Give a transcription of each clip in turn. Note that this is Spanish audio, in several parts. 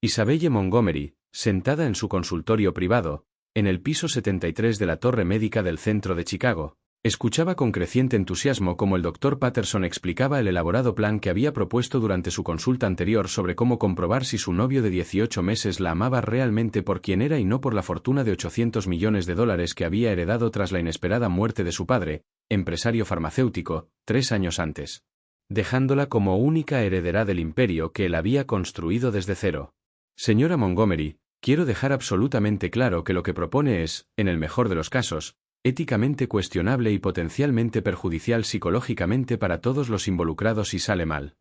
Isabelle Montgomery, sentada en su consultorio privado, en el piso 73 de la torre médica del centro de Chicago, escuchaba con creciente entusiasmo cómo el Dr. Patterson explicaba el elaborado plan que había propuesto durante su consulta anterior sobre cómo comprobar si su novio de 18 meses la amaba realmente por quien era y no por la fortuna de $800 millones que había heredado tras la inesperada muerte de su padre, empresario farmacéutico, 3 años antes, dejándola como única heredera del imperio que él había construido desde cero. Señora Montgomery, quiero dejar absolutamente claro que lo que propone es, en el mejor de los casos, éticamente cuestionable y potencialmente perjudicial psicológicamente para todos los involucrados si sale mal,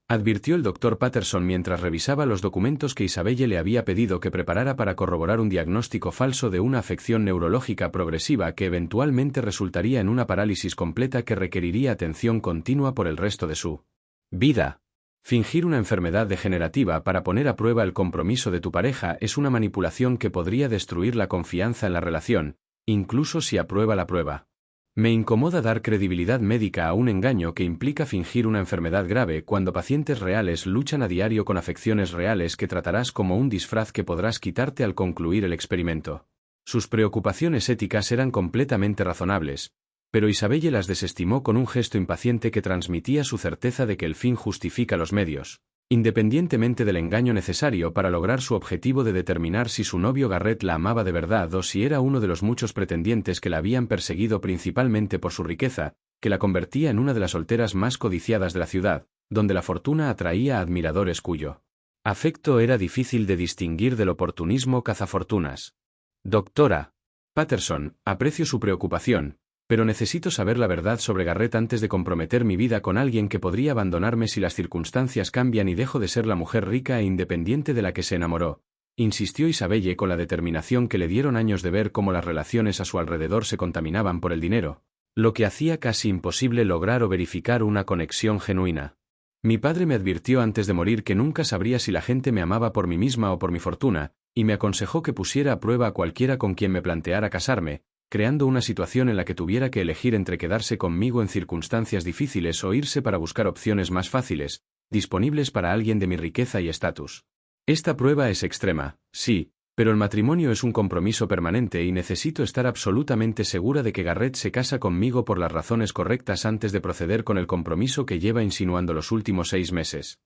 advirtió el Dr. Patterson mientras revisaba los documentos que Isabelle le había pedido que preparara para corroborar un diagnóstico falso de una afección neurológica progresiva que eventualmente resultaría en una parálisis completa que requeriría atención continua por el resto de su vida. Fingir una enfermedad degenerativa para poner a prueba el compromiso de tu pareja es una manipulación que podría destruir la confianza en la relación, incluso si aprueba la prueba. Me incomoda dar credibilidad médica a un engaño que implica fingir una enfermedad grave cuando pacientes reales luchan a diario con afecciones reales que tratarás como un disfraz que podrás quitarte al concluir el experimento. Sus preocupaciones éticas eran completamente razonables, pero Isabelle las desestimó con un gesto impaciente que transmitía su certeza de que el fin justifica los medios, independientemente del engaño necesario para lograr su objetivo de determinar si su novio Garrett la amaba de verdad o si era uno de los muchos pretendientes que la habían perseguido principalmente por su riqueza, que la convertía en una de las solteras más codiciadas de la ciudad, donde la fortuna atraía a admiradores cuyo afecto era difícil de distinguir del oportunismo cazafortunas. Doctora Patterson, aprecio su preocupación, pero necesito saber la verdad sobre Garrett antes de comprometer mi vida con alguien que podría abandonarme si las circunstancias cambian y dejo de ser la mujer rica e independiente de la que se enamoró, insistió Isabelle con la determinación que le dieron años de ver cómo las relaciones a su alrededor se contaminaban por el dinero, lo que hacía casi imposible lograr o verificar una conexión genuina. Mi padre me advirtió antes de morir que nunca sabría si la gente me amaba por mí misma o por mi fortuna, y me aconsejó que pusiera a prueba a cualquiera con quien me planteara casarme, creando una situación en la que tuviera que elegir entre quedarse conmigo en circunstancias difíciles o irse para buscar opciones más fáciles, disponibles para alguien de mi riqueza y estatus. Esta prueba es extrema, sí, pero el matrimonio es un compromiso permanente y necesito estar absolutamente segura de que Garrett se casa conmigo por las razones correctas antes de proceder con el compromiso que lleva insinuando los últimos 6 meses.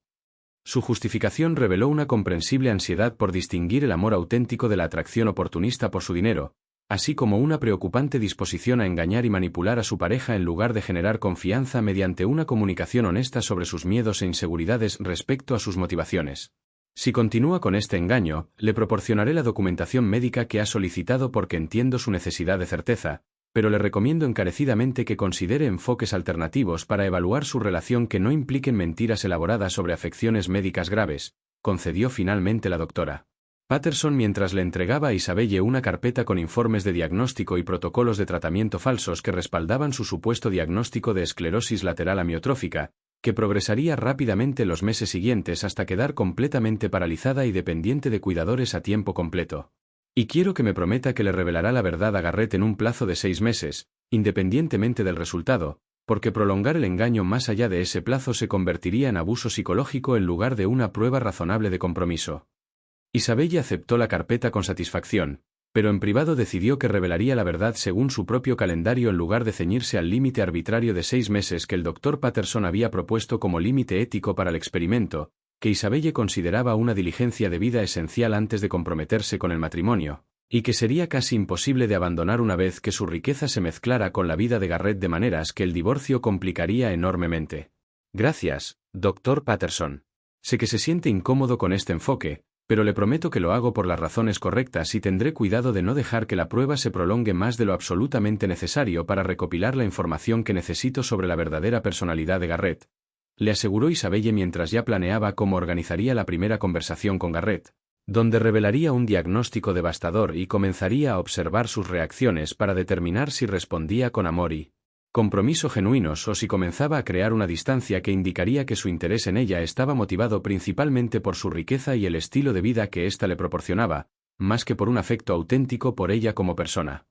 Su justificación reveló una comprensible ansiedad por distinguir el amor auténtico de la atracción oportunista por su dinero, así como una preocupante disposición a engañar y manipular a su pareja en lugar de generar confianza mediante una comunicación honesta sobre sus miedos e inseguridades respecto a sus motivaciones. Si continúa con este engaño, le proporcionaré la documentación médica que ha solicitado porque entiendo su necesidad de certeza, pero le recomiendo encarecidamente que considere enfoques alternativos para evaluar su relación que no impliquen mentiras elaboradas sobre afecciones médicas graves, concedió finalmente la doctora Patterson mientras le entregaba a Isabelle una carpeta con informes de diagnóstico y protocolos de tratamiento falsos que respaldaban su supuesto diagnóstico de esclerosis lateral amiotrófica, que progresaría rápidamente los meses siguientes hasta quedar completamente paralizada y dependiente de cuidadores a tiempo completo. Y quiero que me prometa que le revelará la verdad a Garrett en un plazo de 6 meses, independientemente del resultado, porque prolongar el engaño más allá de ese plazo se convertiría en abuso psicológico en lugar de una prueba razonable de compromiso. Isabelle aceptó la carpeta con satisfacción, pero en privado decidió que revelaría la verdad según su propio calendario en lugar de ceñirse al límite arbitrario de 6 meses que el Dr. Patterson había propuesto como límite ético para el experimento, que Isabelle consideraba una diligencia de vida esencial antes de comprometerse con el matrimonio, y que sería casi imposible de abandonar una vez que su riqueza se mezclara con la vida de Garrett de maneras que el divorcio complicaría enormemente. Gracias, Dr. Patterson. Sé que se siente incómodo con este enfoque, pero le prometo que lo hago por las razones correctas y tendré cuidado de no dejar que la prueba se prolongue más de lo absolutamente necesario para recopilar la información que necesito sobre la verdadera personalidad de Garrett, le aseguró Isabelle mientras ya planeaba cómo organizaría la primera conversación con Garrett, donde revelaría un diagnóstico devastador y comenzaría a observar sus reacciones para determinar si respondía con amor y compromiso genuinos o si comenzaba a crear una distancia que indicaría que su interés en ella estaba motivado principalmente por su riqueza y el estilo de vida que ésta le proporcionaba, más que por un afecto auténtico por ella como persona.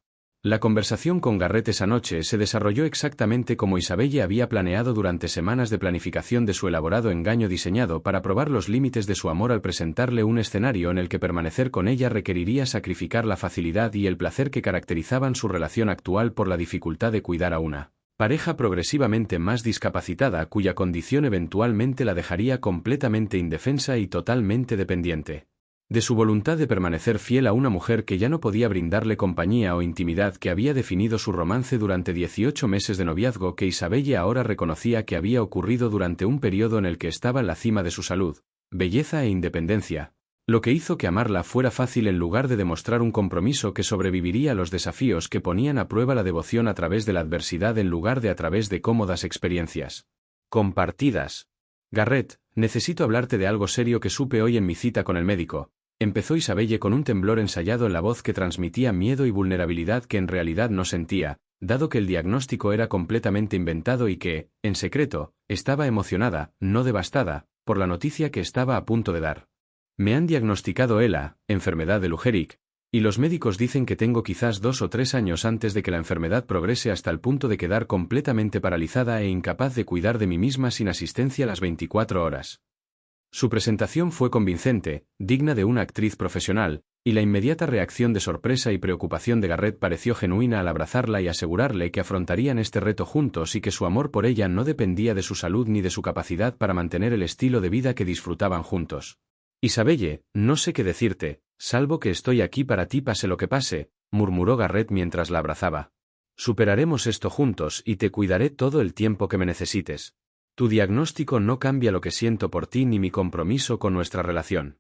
La conversación con Garrett esa noche se desarrolló exactamente como Isabelle había planeado durante semanas de planificación de su elaborado engaño diseñado para probar los límites de su amor al presentarle un escenario en el que permanecer con ella requeriría sacrificar la facilidad y el placer que caracterizaban su relación actual por la dificultad de cuidar a una pareja progresivamente más discapacitada cuya condición eventualmente la dejaría completamente indefensa y totalmente dependiente de su voluntad de permanecer fiel a una mujer que ya no podía brindarle compañía o intimidad que había definido su romance durante 18 meses de noviazgo que Isabelle ahora reconocía que había ocurrido durante un periodo en el que estaba en la cima de su salud, belleza e independencia, lo que hizo que amarla fuera fácil en lugar de demostrar un compromiso que sobreviviría a los desafíos que ponían a prueba la devoción a través de la adversidad en lugar de a través de cómodas experiencias compartidas. Garrett, necesito hablarte de algo serio que supe hoy en mi cita con el médico. Empezó Isabelle con un temblor ensayado en la voz que transmitía miedo y vulnerabilidad que en realidad no sentía, dado que el diagnóstico era completamente inventado y que, en secreto, estaba emocionada, no devastada, por la noticia que estaba a punto de dar. Me han diagnosticado ELA, enfermedad de Lou Gehrig, y los médicos dicen que tengo quizás 2 o 3 años antes de que la enfermedad progrese hasta el punto de quedar completamente paralizada e incapaz de cuidar de mí misma sin asistencia las 24 horas. Su presentación fue convincente, digna de una actriz profesional, y la inmediata reacción de sorpresa y preocupación de Garrett pareció genuina al abrazarla y asegurarle que afrontarían este reto juntos y que su amor por ella no dependía de su salud ni de su capacidad para mantener el estilo de vida que disfrutaban juntos. Isabelle, no sé qué decirte, salvo que estoy aquí para ti pase lo que pase, murmuró Garrett mientras la abrazaba. Superaremos esto juntos y te cuidaré todo el tiempo que me necesites. Tu diagnóstico no cambia lo que siento por ti ni mi compromiso con nuestra relación.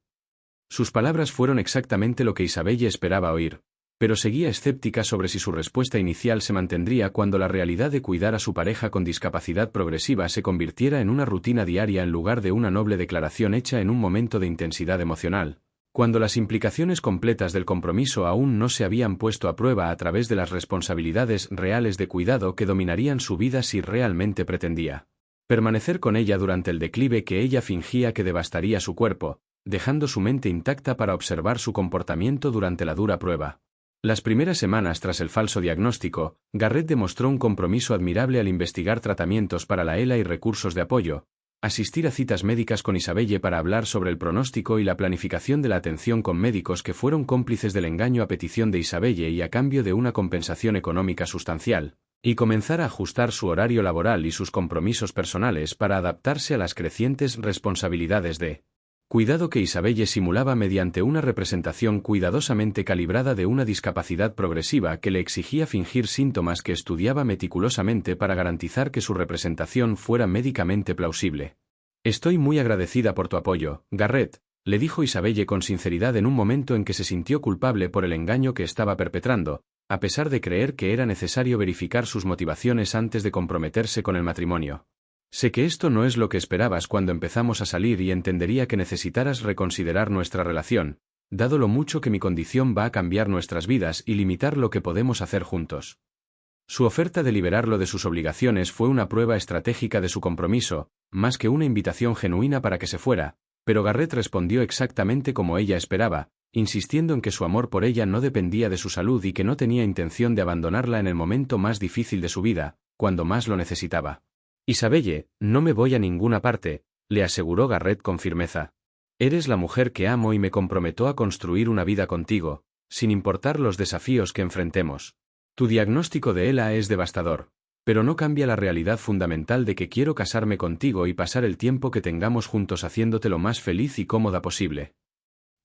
Sus palabras fueron exactamente lo que Isabelle esperaba oír, pero seguía escéptica sobre si su respuesta inicial se mantendría cuando la realidad de cuidar a su pareja con discapacidad progresiva se convirtiera en una rutina diaria en lugar de una noble declaración hecha en un momento de intensidad emocional, cuando las implicaciones completas del compromiso aún no se habían puesto a prueba a través de las responsabilidades reales de cuidado que dominarían su vida si realmente pretendía permanecer con ella durante el declive que ella fingía que devastaría su cuerpo, dejando su mente intacta para observar su comportamiento durante la dura prueba. Las primeras semanas tras el falso diagnóstico, Garrett demostró un compromiso admirable al investigar tratamientos para la ELA y recursos de apoyo, asistir a citas médicas con Isabelle para hablar sobre el pronóstico y la planificación de la atención con médicos que fueron cómplices del engaño a petición de Isabelle y a cambio de una compensación económica sustancial, y comenzar a ajustar su horario laboral y sus compromisos personales para adaptarse a las crecientes responsabilidades de cuidado que Isabelle simulaba mediante una representación cuidadosamente calibrada de una discapacidad progresiva que le exigía fingir síntomas que estudiaba meticulosamente para garantizar que su representación fuera médicamente plausible. Estoy muy agradecida por tu apoyo, Garrett, le dijo Isabelle con sinceridad en un momento en que se sintió culpable por el engaño que estaba perpetrando, a pesar de creer que era necesario verificar sus motivaciones antes de comprometerse con el matrimonio. Sé que esto no es lo que esperabas cuando empezamos a salir y entendería que necesitaras reconsiderar nuestra relación, dado lo mucho que mi condición va a cambiar nuestras vidas y limitar lo que podemos hacer juntos. Su oferta de liberarlo de sus obligaciones fue una prueba estratégica de su compromiso, más que una invitación genuina para que se fuera, pero Garrett respondió exactamente como ella esperaba, insistiendo en que su amor por ella no dependía de su salud y que no tenía intención de abandonarla en el momento más difícil de su vida, cuando más lo necesitaba. Isabelle, no me voy a ninguna parte, le aseguró Garrett con firmeza. Eres la mujer que amo y me comprometo a construir una vida contigo, sin importar los desafíos que enfrentemos. Tu diagnóstico de ELA es devastador, pero no cambia la realidad fundamental de que quiero casarme contigo y pasar el tiempo que tengamos juntos haciéndote lo más feliz y cómoda posible.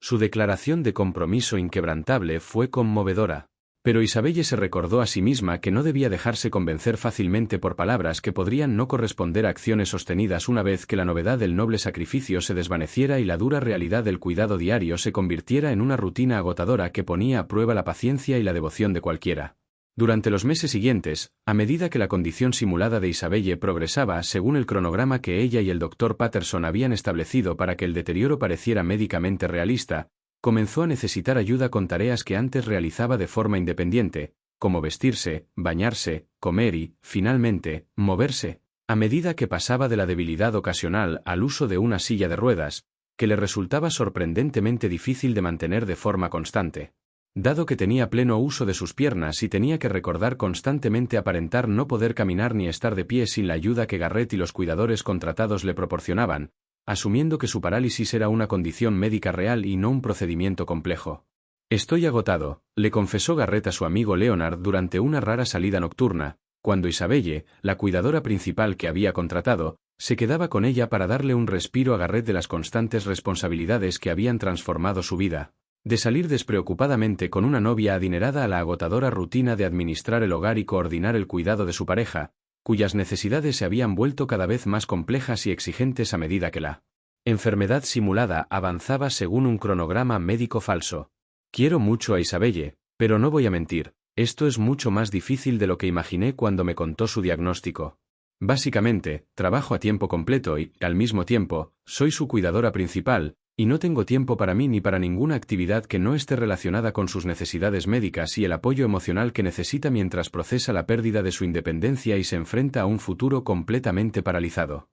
Su declaración de compromiso inquebrantable fue conmovedora. Pero Isabelle se recordó a sí misma que no debía dejarse convencer fácilmente por palabras que podrían no corresponder a acciones sostenidas una vez que la novedad del noble sacrificio se desvaneciera y la dura realidad del cuidado diario se convirtiera en una rutina agotadora que ponía a prueba la paciencia y la devoción de cualquiera. Durante los meses siguientes, a medida que la condición simulada de Isabelle progresaba según el cronograma que ella y el Dr. Patterson habían establecido para que el deterioro pareciera médicamente realista, comenzó a necesitar ayuda con tareas que antes realizaba de forma independiente, como vestirse, bañarse, comer y, finalmente, moverse, a medida que pasaba de la debilidad ocasional al uso de una silla de ruedas, que le resultaba sorprendentemente difícil de mantener de forma constante. Dado que tenía pleno uso de sus piernas y tenía que recordar constantemente aparentar no poder caminar ni estar de pie sin la ayuda que Garrett y los cuidadores contratados le proporcionaban, asumiendo que su parálisis era una condición médica real y no un procedimiento complejo. Estoy agotado, le confesó Garrett a su amigo Leonard durante una rara salida nocturna, cuando Isabelle, la cuidadora principal que había contratado, se quedaba con ella para darle un respiro a Garrett de las constantes responsabilidades que habían transformado su vida, de salir despreocupadamente con una novia adinerada a la agotadora rutina de administrar el hogar y coordinar el cuidado de su pareja, cuyas necesidades se habían vuelto cada vez más complejas y exigentes a medida que la enfermedad simulada avanzaba según un cronograma médico falso. Quiero mucho a Isabelle, pero no voy a mentir, esto es mucho más difícil de lo que imaginé cuando me contó su diagnóstico. Básicamente, trabajo a tiempo completo y, al mismo tiempo, soy su cuidadora principal, y no tengo tiempo para mí ni para ninguna actividad que no esté relacionada con sus necesidades médicas y el apoyo emocional que necesita mientras procesa la pérdida de su independencia y se enfrenta a un futuro completamente paralizado.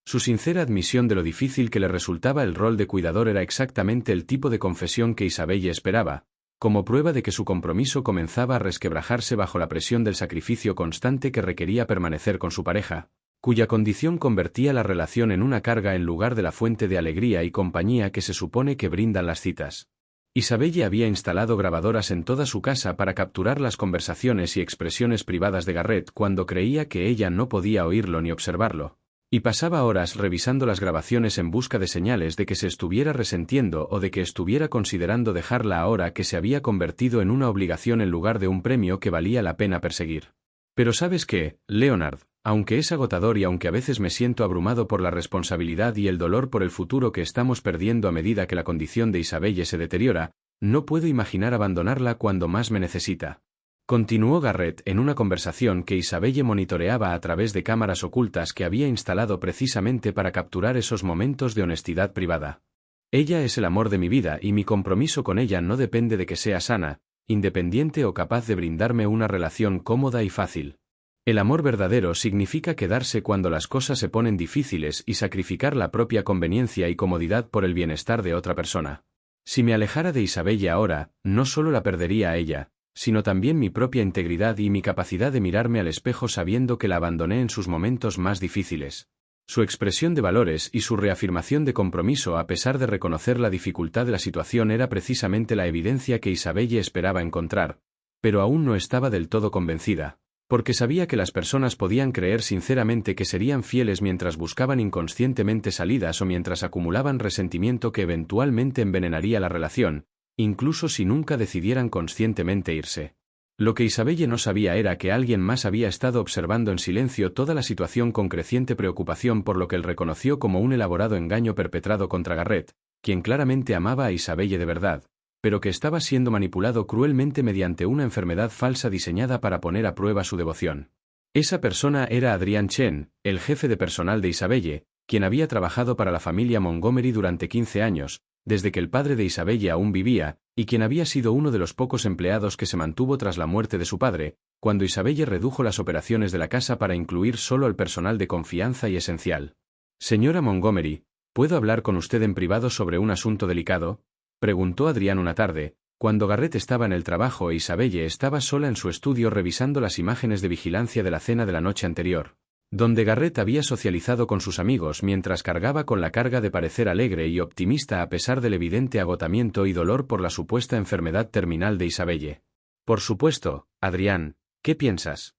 Su sincera admisión de lo difícil que le resultaba el rol de cuidador era exactamente el tipo de confesión que Isabelle esperaba, como prueba de que su compromiso comenzaba a resquebrajarse bajo la presión del sacrificio constante que requería permanecer con su pareja, cuya condición convertía la relación en una carga en lugar de la fuente de alegría y compañía que se supone que brindan las citas. Isabelle había instalado grabadoras en toda su casa para capturar las conversaciones y expresiones privadas de Garrett cuando creía que ella no podía oírlo ni observarlo, y pasaba horas revisando las grabaciones en busca de señales de que se estuviera resentiendo o de que estuviera considerando dejarla ahora que se había convertido en una obligación en lugar de un premio que valía la pena perseguir. Pero ¿sabes qué, Leonard? Aunque es agotador y aunque a veces me siento abrumado por la responsabilidad y el dolor por el futuro que estamos perdiendo a medida que la condición de Isabelle se deteriora, no puedo imaginar abandonarla cuando más me necesita. Continuó Garrett en una conversación que Isabelle monitoreaba a través de cámaras ocultas que había instalado precisamente para capturar esos momentos de honestidad privada. Ella es el amor de mi vida y mi compromiso con ella no depende de que sea sana, independiente o capaz de brindarme una relación cómoda y fácil. El amor verdadero significa quedarse cuando las cosas se ponen difíciles y sacrificar la propia conveniencia y comodidad por el bienestar de otra persona. Si me alejara de Isabelle ahora, no solo la perdería a ella, sino también mi propia integridad y mi capacidad de mirarme al espejo sabiendo que la abandoné en sus momentos más difíciles. Su expresión de valores y su reafirmación de compromiso a pesar de reconocer la dificultad de la situación era precisamente la evidencia que Isabelle esperaba encontrar, pero aún no estaba del todo convencida, porque sabía que las personas podían creer sinceramente que serían fieles mientras buscaban inconscientemente salidas o mientras acumulaban resentimiento que eventualmente envenenaría la relación, incluso si nunca decidieran conscientemente irse. Lo que Isabelle no sabía era que alguien más había estado observando en silencio toda la situación con creciente preocupación por lo que él reconoció como un elaborado engaño perpetrado contra Garrett, quien claramente amaba a Isabelle de verdad, pero que estaba siendo manipulado cruelmente mediante una enfermedad falsa diseñada para poner a prueba su devoción. Esa persona era Adrian Chen, el jefe de personal de Isabelle, quien había trabajado para la familia Montgomery durante 15 años, desde que el padre de Isabelle aún vivía, y quien había sido uno de los pocos empleados que se mantuvo tras la muerte de su padre, cuando Isabelle redujo las operaciones de la casa para incluir solo al personal de confianza y esencial. Señora Montgomery, ¿puedo hablar con usted en privado sobre un asunto delicado?, preguntó Adrián una tarde, cuando Garrett estaba en el trabajo e Isabelle estaba sola en su estudio revisando las imágenes de vigilancia de la cena de la noche anterior, donde Garrett había socializado con sus amigos mientras cargaba con la carga de parecer alegre y optimista a pesar del evidente agotamiento y dolor por la supuesta enfermedad terminal de Isabelle. Por supuesto, Adrián, ¿qué piensas?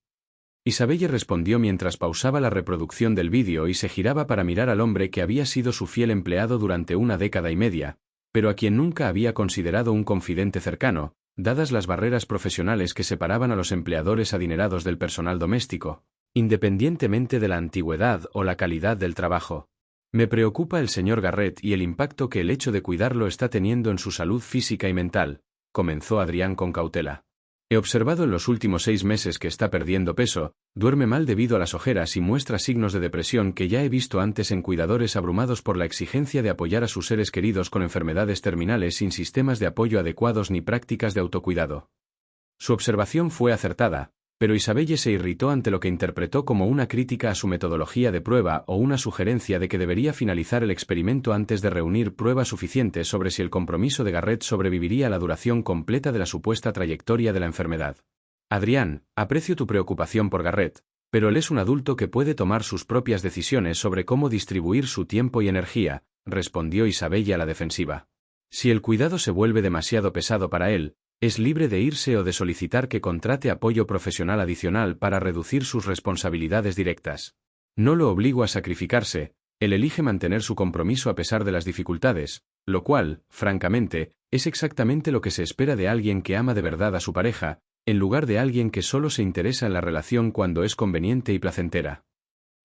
Isabelle respondió mientras pausaba la reproducción del vídeo y se giraba para mirar al hombre que había sido su fiel empleado durante una década y media, pero a quien nunca había considerado un confidente cercano, dadas las barreras profesionales que separaban a los empleadores adinerados del personal doméstico, independientemente de la antigüedad o la calidad del trabajo. Me preocupa el señor Garrett y el impacto que el hecho de cuidarlo está teniendo en su salud física y mental, comenzó Adrián con cautela. He observado en los últimos 6 meses que está perdiendo peso, duerme mal debido a las ojeras y muestra signos de depresión que ya he visto antes en cuidadores abrumados por la exigencia de apoyar a sus seres queridos con enfermedades terminales sin sistemas de apoyo adecuados ni prácticas de autocuidado. Su observación fue acertada, pero Isabelle se irritó ante lo que interpretó como una crítica a su metodología de prueba o una sugerencia de que debería finalizar el experimento antes de reunir pruebas suficientes sobre si el compromiso de Garrett sobreviviría a la duración completa de la supuesta trayectoria de la enfermedad. Adrián, aprecio tu preocupación por Garrett, pero él es un adulto que puede tomar sus propias decisiones sobre cómo distribuir su tiempo y energía, respondió Isabelle a la defensiva. Si el cuidado se vuelve demasiado pesado para él, es libre de irse o de solicitar que contrate apoyo profesional adicional para reducir sus responsabilidades directas. No lo obligo a sacrificarse, él elige mantener su compromiso a pesar de las dificultades, lo cual, francamente, es exactamente lo que se espera de alguien que ama de verdad a su pareja, en lugar de alguien que solo se interesa en la relación cuando es conveniente y placentera.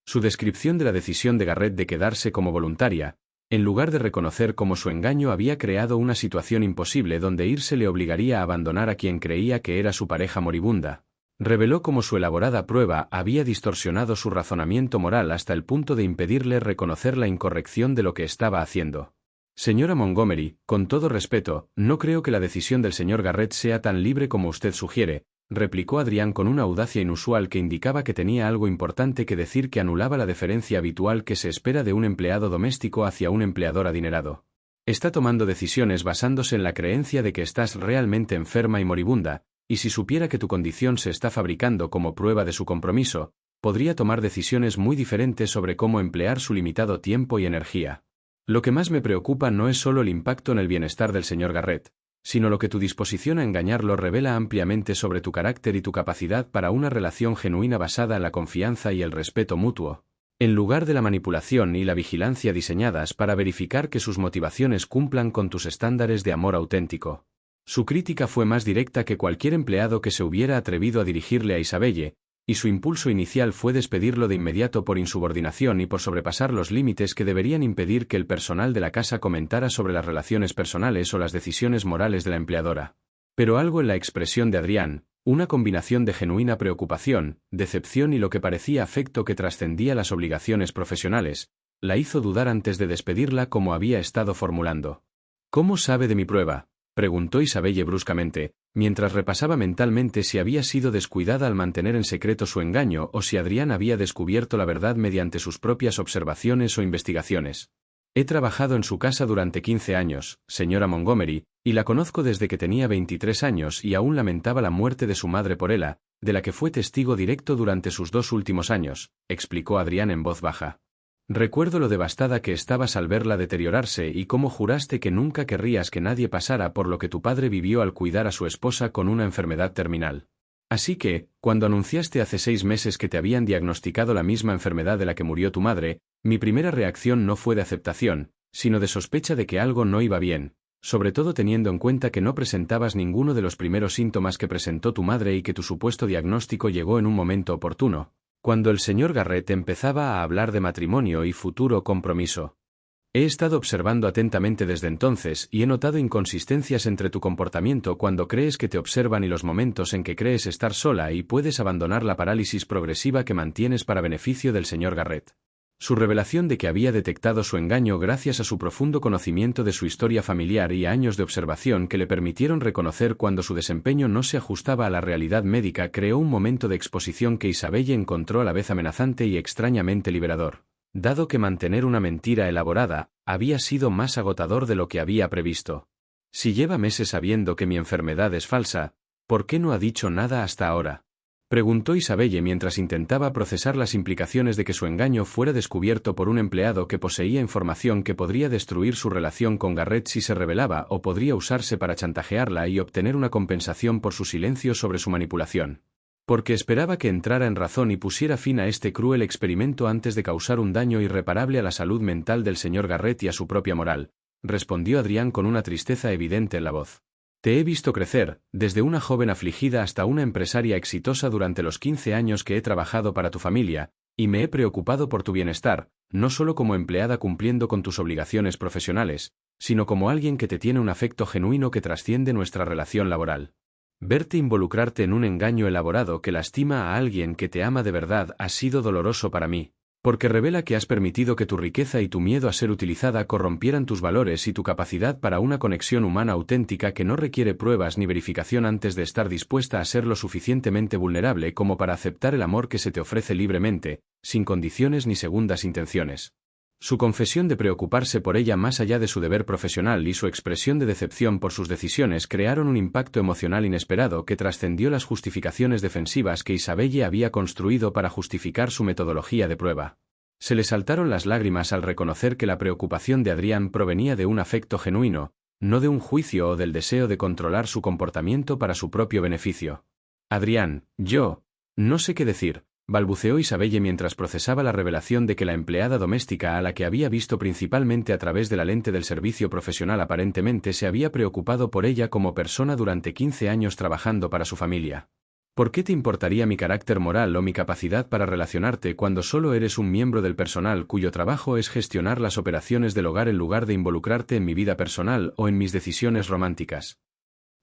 Su descripción de la decisión de Garrett de quedarse como voluntaria, en lugar de reconocer cómo su engaño había creado una situación imposible donde irse le obligaría a abandonar a quien creía que era su pareja moribunda, reveló cómo su elaborada prueba había distorsionado su razonamiento moral hasta el punto de impedirle reconocer la incorrección de lo que estaba haciendo. Señora Montgomery, con todo respeto, no creo que la decisión del señor Garrett sea tan libre como usted sugiere, replicó Adrián con una audacia inusual que indicaba que tenía algo importante que decir que anulaba la deferencia habitual que se espera de un empleado doméstico hacia un empleador adinerado. Está tomando decisiones basándose en la creencia de que estás realmente enferma y moribunda, y si supiera que tu condición se está fabricando como prueba de su compromiso, podría tomar decisiones muy diferentes sobre cómo emplear su limitado tiempo y energía. Lo que más me preocupa no es solo el impacto en el bienestar del señor Garrett, sino lo que tu disposición a engañarlo revela ampliamente sobre tu carácter y tu capacidad para una relación genuina basada en la confianza y el respeto mutuo, en lugar de la manipulación y la vigilancia diseñadas para verificar que sus motivaciones cumplan con tus estándares de amor auténtico. Su crítica fue más directa que cualquier empleado que se hubiera atrevido a dirigirle a Isabelle, y su impulso inicial fue despedirlo de inmediato por insubordinación y por sobrepasar los límites que deberían impedir que el personal de la casa comentara sobre las relaciones personales o las decisiones morales de la empleadora. Pero algo en la expresión de Adrián, una combinación de genuina preocupación, decepción y lo que parecía afecto que trascendía las obligaciones profesionales, la hizo dudar antes de despedirla como había estado formulando. ¿Cómo sabe de mi prueba?, preguntó Isabelle bruscamente, mientras repasaba mentalmente si había sido descuidada al mantener en secreto su engaño o si Adrián había descubierto la verdad mediante sus propias observaciones o investigaciones. He trabajado en su casa durante 15 años, señora Montgomery, y la conozco desde que tenía 23 años y aún lamentaba la muerte de su madre por ella, de la que fue testigo directo durante sus 2 últimos años, explicó Adrián en voz baja. Recuerdo lo devastada que estabas al verla deteriorarse y cómo juraste que nunca querrías que nadie pasara por lo que tu padre vivió al cuidar a su esposa con una enfermedad terminal. Así que, cuando anunciaste hace 6 meses que te habían diagnosticado la misma enfermedad de la que murió tu madre, mi primera reacción no fue de aceptación, sino de sospecha de que algo no iba bien, sobre todo teniendo en cuenta que no presentabas ninguno de los primeros síntomas que presentó tu madre y que tu supuesto diagnóstico llegó en un momento oportuno, cuando el señor Garrett empezaba a hablar de matrimonio y futuro compromiso. He estado observando atentamente desde entonces y he notado inconsistencias entre tu comportamiento cuando crees que te observan y los momentos en que crees estar sola y puedes abandonar la parálisis progresiva que mantienes para beneficio del señor Garrett. Su revelación de que había detectado su engaño gracias a su profundo conocimiento de su historia familiar y a años de observación que le permitieron reconocer cuando su desempeño no se ajustaba a la realidad médica creó un momento de exposición que Isabelle encontró a la vez amenazante y extrañamente liberador, dado que mantener una mentira elaborada había sido más agotador de lo que había previsto. Si lleva meses sabiendo que mi enfermedad es falsa, ¿por qué no ha dicho nada hasta ahora?, preguntó Isabelle mientras intentaba procesar las implicaciones de que su engaño fuera descubierto por un empleado que poseía información que podría destruir su relación con Garrett si se revelaba o podría usarse para chantajearla y obtener una compensación por su silencio sobre su manipulación. Porque esperaba que entrara en razón y pusiera fin a este cruel experimento antes de causar un daño irreparable a la salud mental del señor Garrett y a su propia moral, respondió Adrián con una tristeza evidente en la voz. Te he visto crecer, desde una joven afligida hasta una empresaria exitosa durante los 15 años que he trabajado para tu familia, y me he preocupado por tu bienestar, no solo como empleada cumpliendo con tus obligaciones profesionales, sino como alguien que te tiene un afecto genuino que trasciende nuestra relación laboral. Verte involucrarte en un engaño elaborado que lastima a alguien que te ama de verdad ha sido doloroso para mí. Porque revela que has permitido que tu riqueza y tu miedo a ser utilizada corrompieran tus valores y tu capacidad para una conexión humana auténtica que no requiere pruebas ni verificación antes de estar dispuesta a ser lo suficientemente vulnerable como para aceptar el amor que se te ofrece libremente, sin condiciones ni segundas intenciones. Su confesión de preocuparse por ella más allá de su deber profesional y su expresión de decepción por sus decisiones crearon un impacto emocional inesperado que trascendió las justificaciones defensivas que Isabelle había construido para justificar su metodología de prueba. Se le saltaron las lágrimas al reconocer que la preocupación de Adrián provenía de un afecto genuino, no de un juicio o del deseo de controlar su comportamiento para su propio beneficio. Adrián, no sé qué decir, balbuceó Isabelle mientras procesaba la revelación de que la empleada doméstica a la que había visto principalmente a través de la lente del servicio profesional aparentemente se había preocupado por ella como persona durante 15 años trabajando para su familia. ¿Por qué te importaría mi carácter moral o mi capacidad para relacionarte cuando solo eres un miembro del personal cuyo trabajo es gestionar las operaciones del hogar en lugar de involucrarte en mi vida personal o en mis decisiones románticas?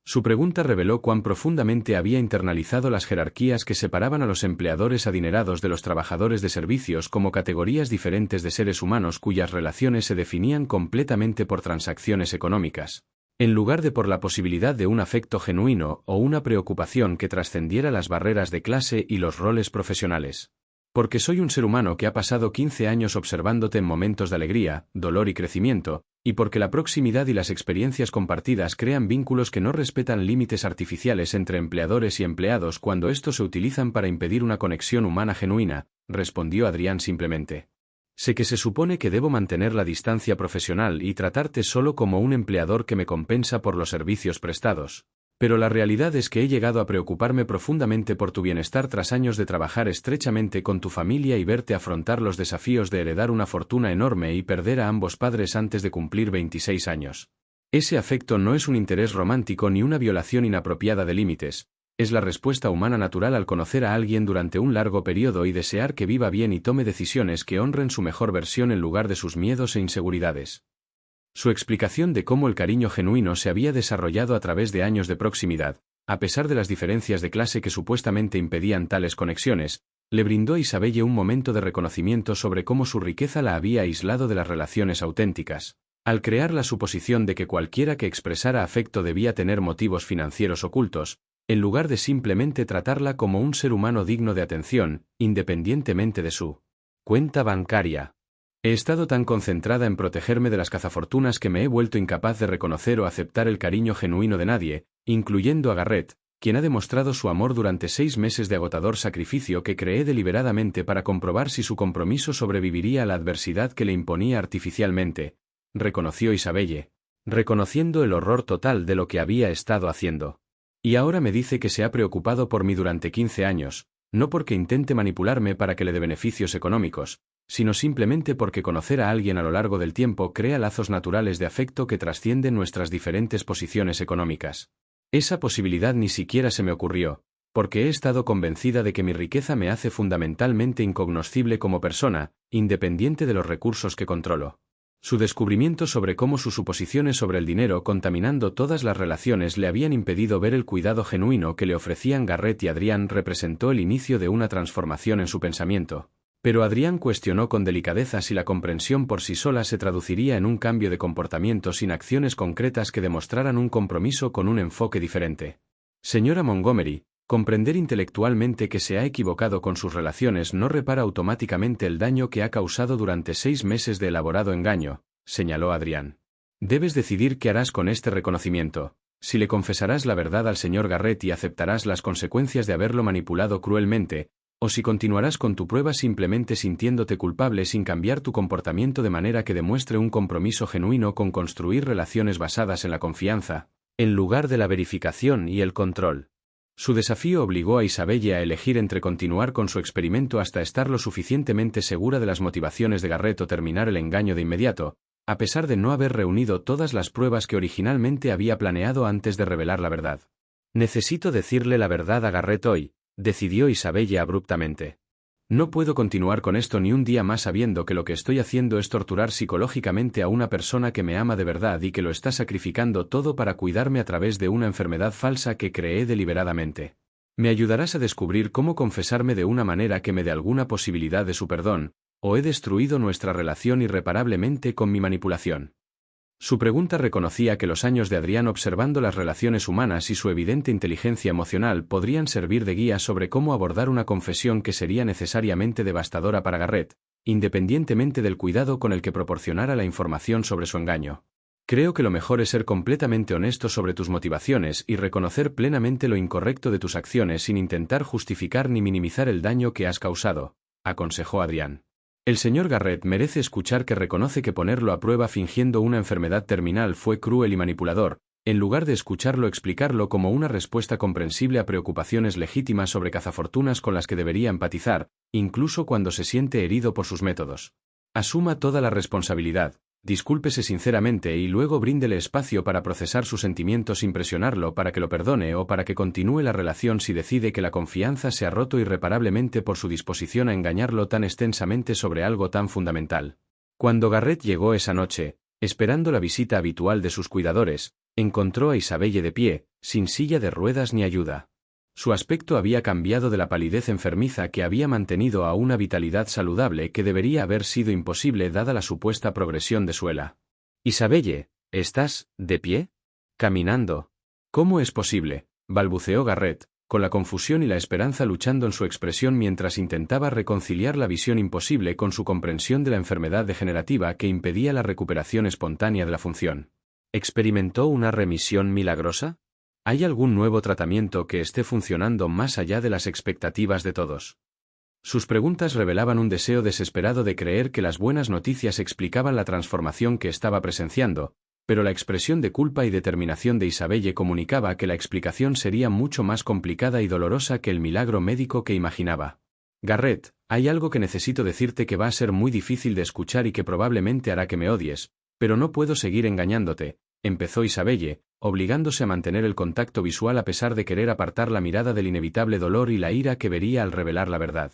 Su pregunta reveló cuán profundamente había internalizado las jerarquías que separaban a los empleadores adinerados de los trabajadores de servicios como categorías diferentes de seres humanos cuyas relaciones se definían completamente por transacciones económicas, en lugar de por la posibilidad de un afecto genuino o una preocupación que trascendiera las barreras de clase y los roles profesionales. Porque soy un ser humano que ha pasado 15 años observándote en momentos de alegría, dolor y crecimiento, y porque la proximidad y las experiencias compartidas crean vínculos que no respetan límites artificiales entre empleadores y empleados cuando estos se utilizan para impedir una conexión humana genuina, respondió Adrián simplemente. Sé que se supone que debo mantener la distancia profesional y tratarte solo como un empleador que me compensa por los servicios prestados. Pero la realidad es que he llegado a preocuparme profundamente por tu bienestar tras años de trabajar estrechamente con tu familia y verte afrontar los desafíos de heredar una fortuna enorme y perder a ambos padres antes de cumplir 26 años. Ese afecto no es un interés romántico ni una violación inapropiada de límites, es la respuesta humana natural al conocer a alguien durante un largo periodo y desear que viva bien y tome decisiones que honren su mejor versión en lugar de sus miedos e inseguridades. Su explicación de cómo el cariño genuino se había desarrollado a través de años de proximidad, a pesar de las diferencias de clase que supuestamente impedían tales conexiones, le brindó a Isabelle un momento de reconocimiento sobre cómo su riqueza la había aislado de las relaciones auténticas, al crear la suposición de que cualquiera que expresara afecto debía tener motivos financieros ocultos, en lugar de simplemente tratarla como un ser humano digno de atención, independientemente de su cuenta bancaria. He estado tan concentrada en protegerme de las cazafortunas que me he vuelto incapaz de reconocer o aceptar el cariño genuino de nadie, incluyendo a Garrett, quien ha demostrado su amor durante 6 meses de agotador sacrificio que creé deliberadamente para comprobar si su compromiso sobreviviría a la adversidad que le imponía artificialmente, reconoció Isabelle, reconociendo el horror total de lo que había estado haciendo. Y ahora me dice que se ha preocupado por mí durante 15 años, no porque intente manipularme para que le dé beneficios económicos, sino simplemente porque conocer a alguien a lo largo del tiempo crea lazos naturales de afecto que trascienden nuestras diferentes posiciones económicas. Esa posibilidad ni siquiera se me ocurrió, porque he estado convencida de que mi riqueza me hace fundamentalmente incognoscible como persona, independiente de los recursos que controlo. Su descubrimiento sobre cómo sus suposiciones sobre el dinero contaminando todas las relaciones le habían impedido ver el cuidado genuino que le ofrecían Garrett y Adrián representó el inicio de una transformación en su pensamiento. Pero Adrián cuestionó con delicadeza si la comprensión por sí sola se traduciría en un cambio de comportamiento sin acciones concretas que demostraran un compromiso con un enfoque diferente. Señora Montgomery, comprender intelectualmente que se ha equivocado con sus relaciones no repara automáticamente el daño que ha causado durante 6 meses de elaborado engaño, señaló Adrián. Debes decidir qué harás con este reconocimiento, si le confesarás la verdad al señor Garrett y aceptarás las consecuencias de haberlo manipulado cruelmente, o si continuarás con tu prueba simplemente sintiéndote culpable sin cambiar tu comportamiento de manera que demuestre un compromiso genuino con construir relaciones basadas en la confianza, en lugar de la verificación y el control. Su desafío obligó a Isabelle a elegir entre continuar con su experimento hasta estar lo suficientemente segura de las motivaciones de Garrett o terminar el engaño de inmediato, a pesar de no haber reunido todas las pruebas que originalmente había planeado antes de revelar la verdad. Necesito decirle la verdad a Garrett hoy, decidió Isabelle abruptamente. No puedo continuar con esto ni un día más sabiendo que lo que estoy haciendo es torturar psicológicamente a una persona que me ama de verdad y que lo está sacrificando todo para cuidarme a través de una enfermedad falsa que creé deliberadamente. ¿Me ayudarás a descubrir cómo confesarme de una manera que me dé alguna posibilidad de su perdón, ¿O he destruido nuestra relación irreparablemente con mi manipulación? Su pregunta reconocía que los años de Adrián observando las relaciones humanas y su evidente inteligencia emocional podrían servir de guía sobre cómo abordar una confesión que sería necesariamente devastadora para Garrett, independientemente del cuidado con el que proporcionara la información sobre su engaño. Creo que lo mejor es ser completamente honesto sobre tus motivaciones y reconocer plenamente lo incorrecto de tus acciones sin intentar justificar ni minimizar el daño que has causado, aconsejó Adrián. El señor Garrett merece escuchar que reconoce que ponerlo a prueba fingiendo una enfermedad terminal fue cruel y manipulador, en lugar de escucharlo explicarlo como una respuesta comprensible a preocupaciones legítimas sobre cazafortunas con las que debería empatizar, incluso cuando se siente herido por sus métodos. Asuma toda la responsabilidad, discúlpese sinceramente y luego bríndele espacio para procesar sus sentimientos sin presionarlo para que lo perdone o para que continúe la relación si decide que la confianza se ha roto irreparablemente por su disposición a engañarlo tan extensamente sobre algo tan fundamental. Cuando Garrett llegó esa noche, esperando la visita habitual de sus cuidadores, encontró a Isabelle de pie, sin silla de ruedas ni ayuda. Su aspecto había cambiado de la palidez enfermiza que había mantenido a una vitalidad saludable que debería haber sido imposible dada la supuesta progresión de Suela. «Isabelle, ¿estás de pie? ¿Caminando? ¿Cómo es posible?», balbuceó Garrett, con la confusión y la esperanza luchando en su expresión mientras intentaba reconciliar la visión imposible con su comprensión de la enfermedad degenerativa que impedía la recuperación espontánea de la función. ¿Experimentó una remisión milagrosa? ¿Hay algún nuevo tratamiento que esté funcionando más allá de las expectativas de todos? Sus preguntas revelaban un deseo desesperado de creer que las buenas noticias explicaban la transformación que estaba presenciando, pero la expresión de culpa y determinación de Isabelle comunicaba que la explicación sería mucho más complicada y dolorosa que el milagro médico que imaginaba. «Garrett, hay algo que necesito decirte que va a ser muy difícil de escuchar y que probablemente hará que me odies, pero no puedo seguir engañándote», empezó Isabelle, obligándose a mantener el contacto visual a pesar de querer apartar la mirada del inevitable dolor y la ira que vería al revelar la verdad.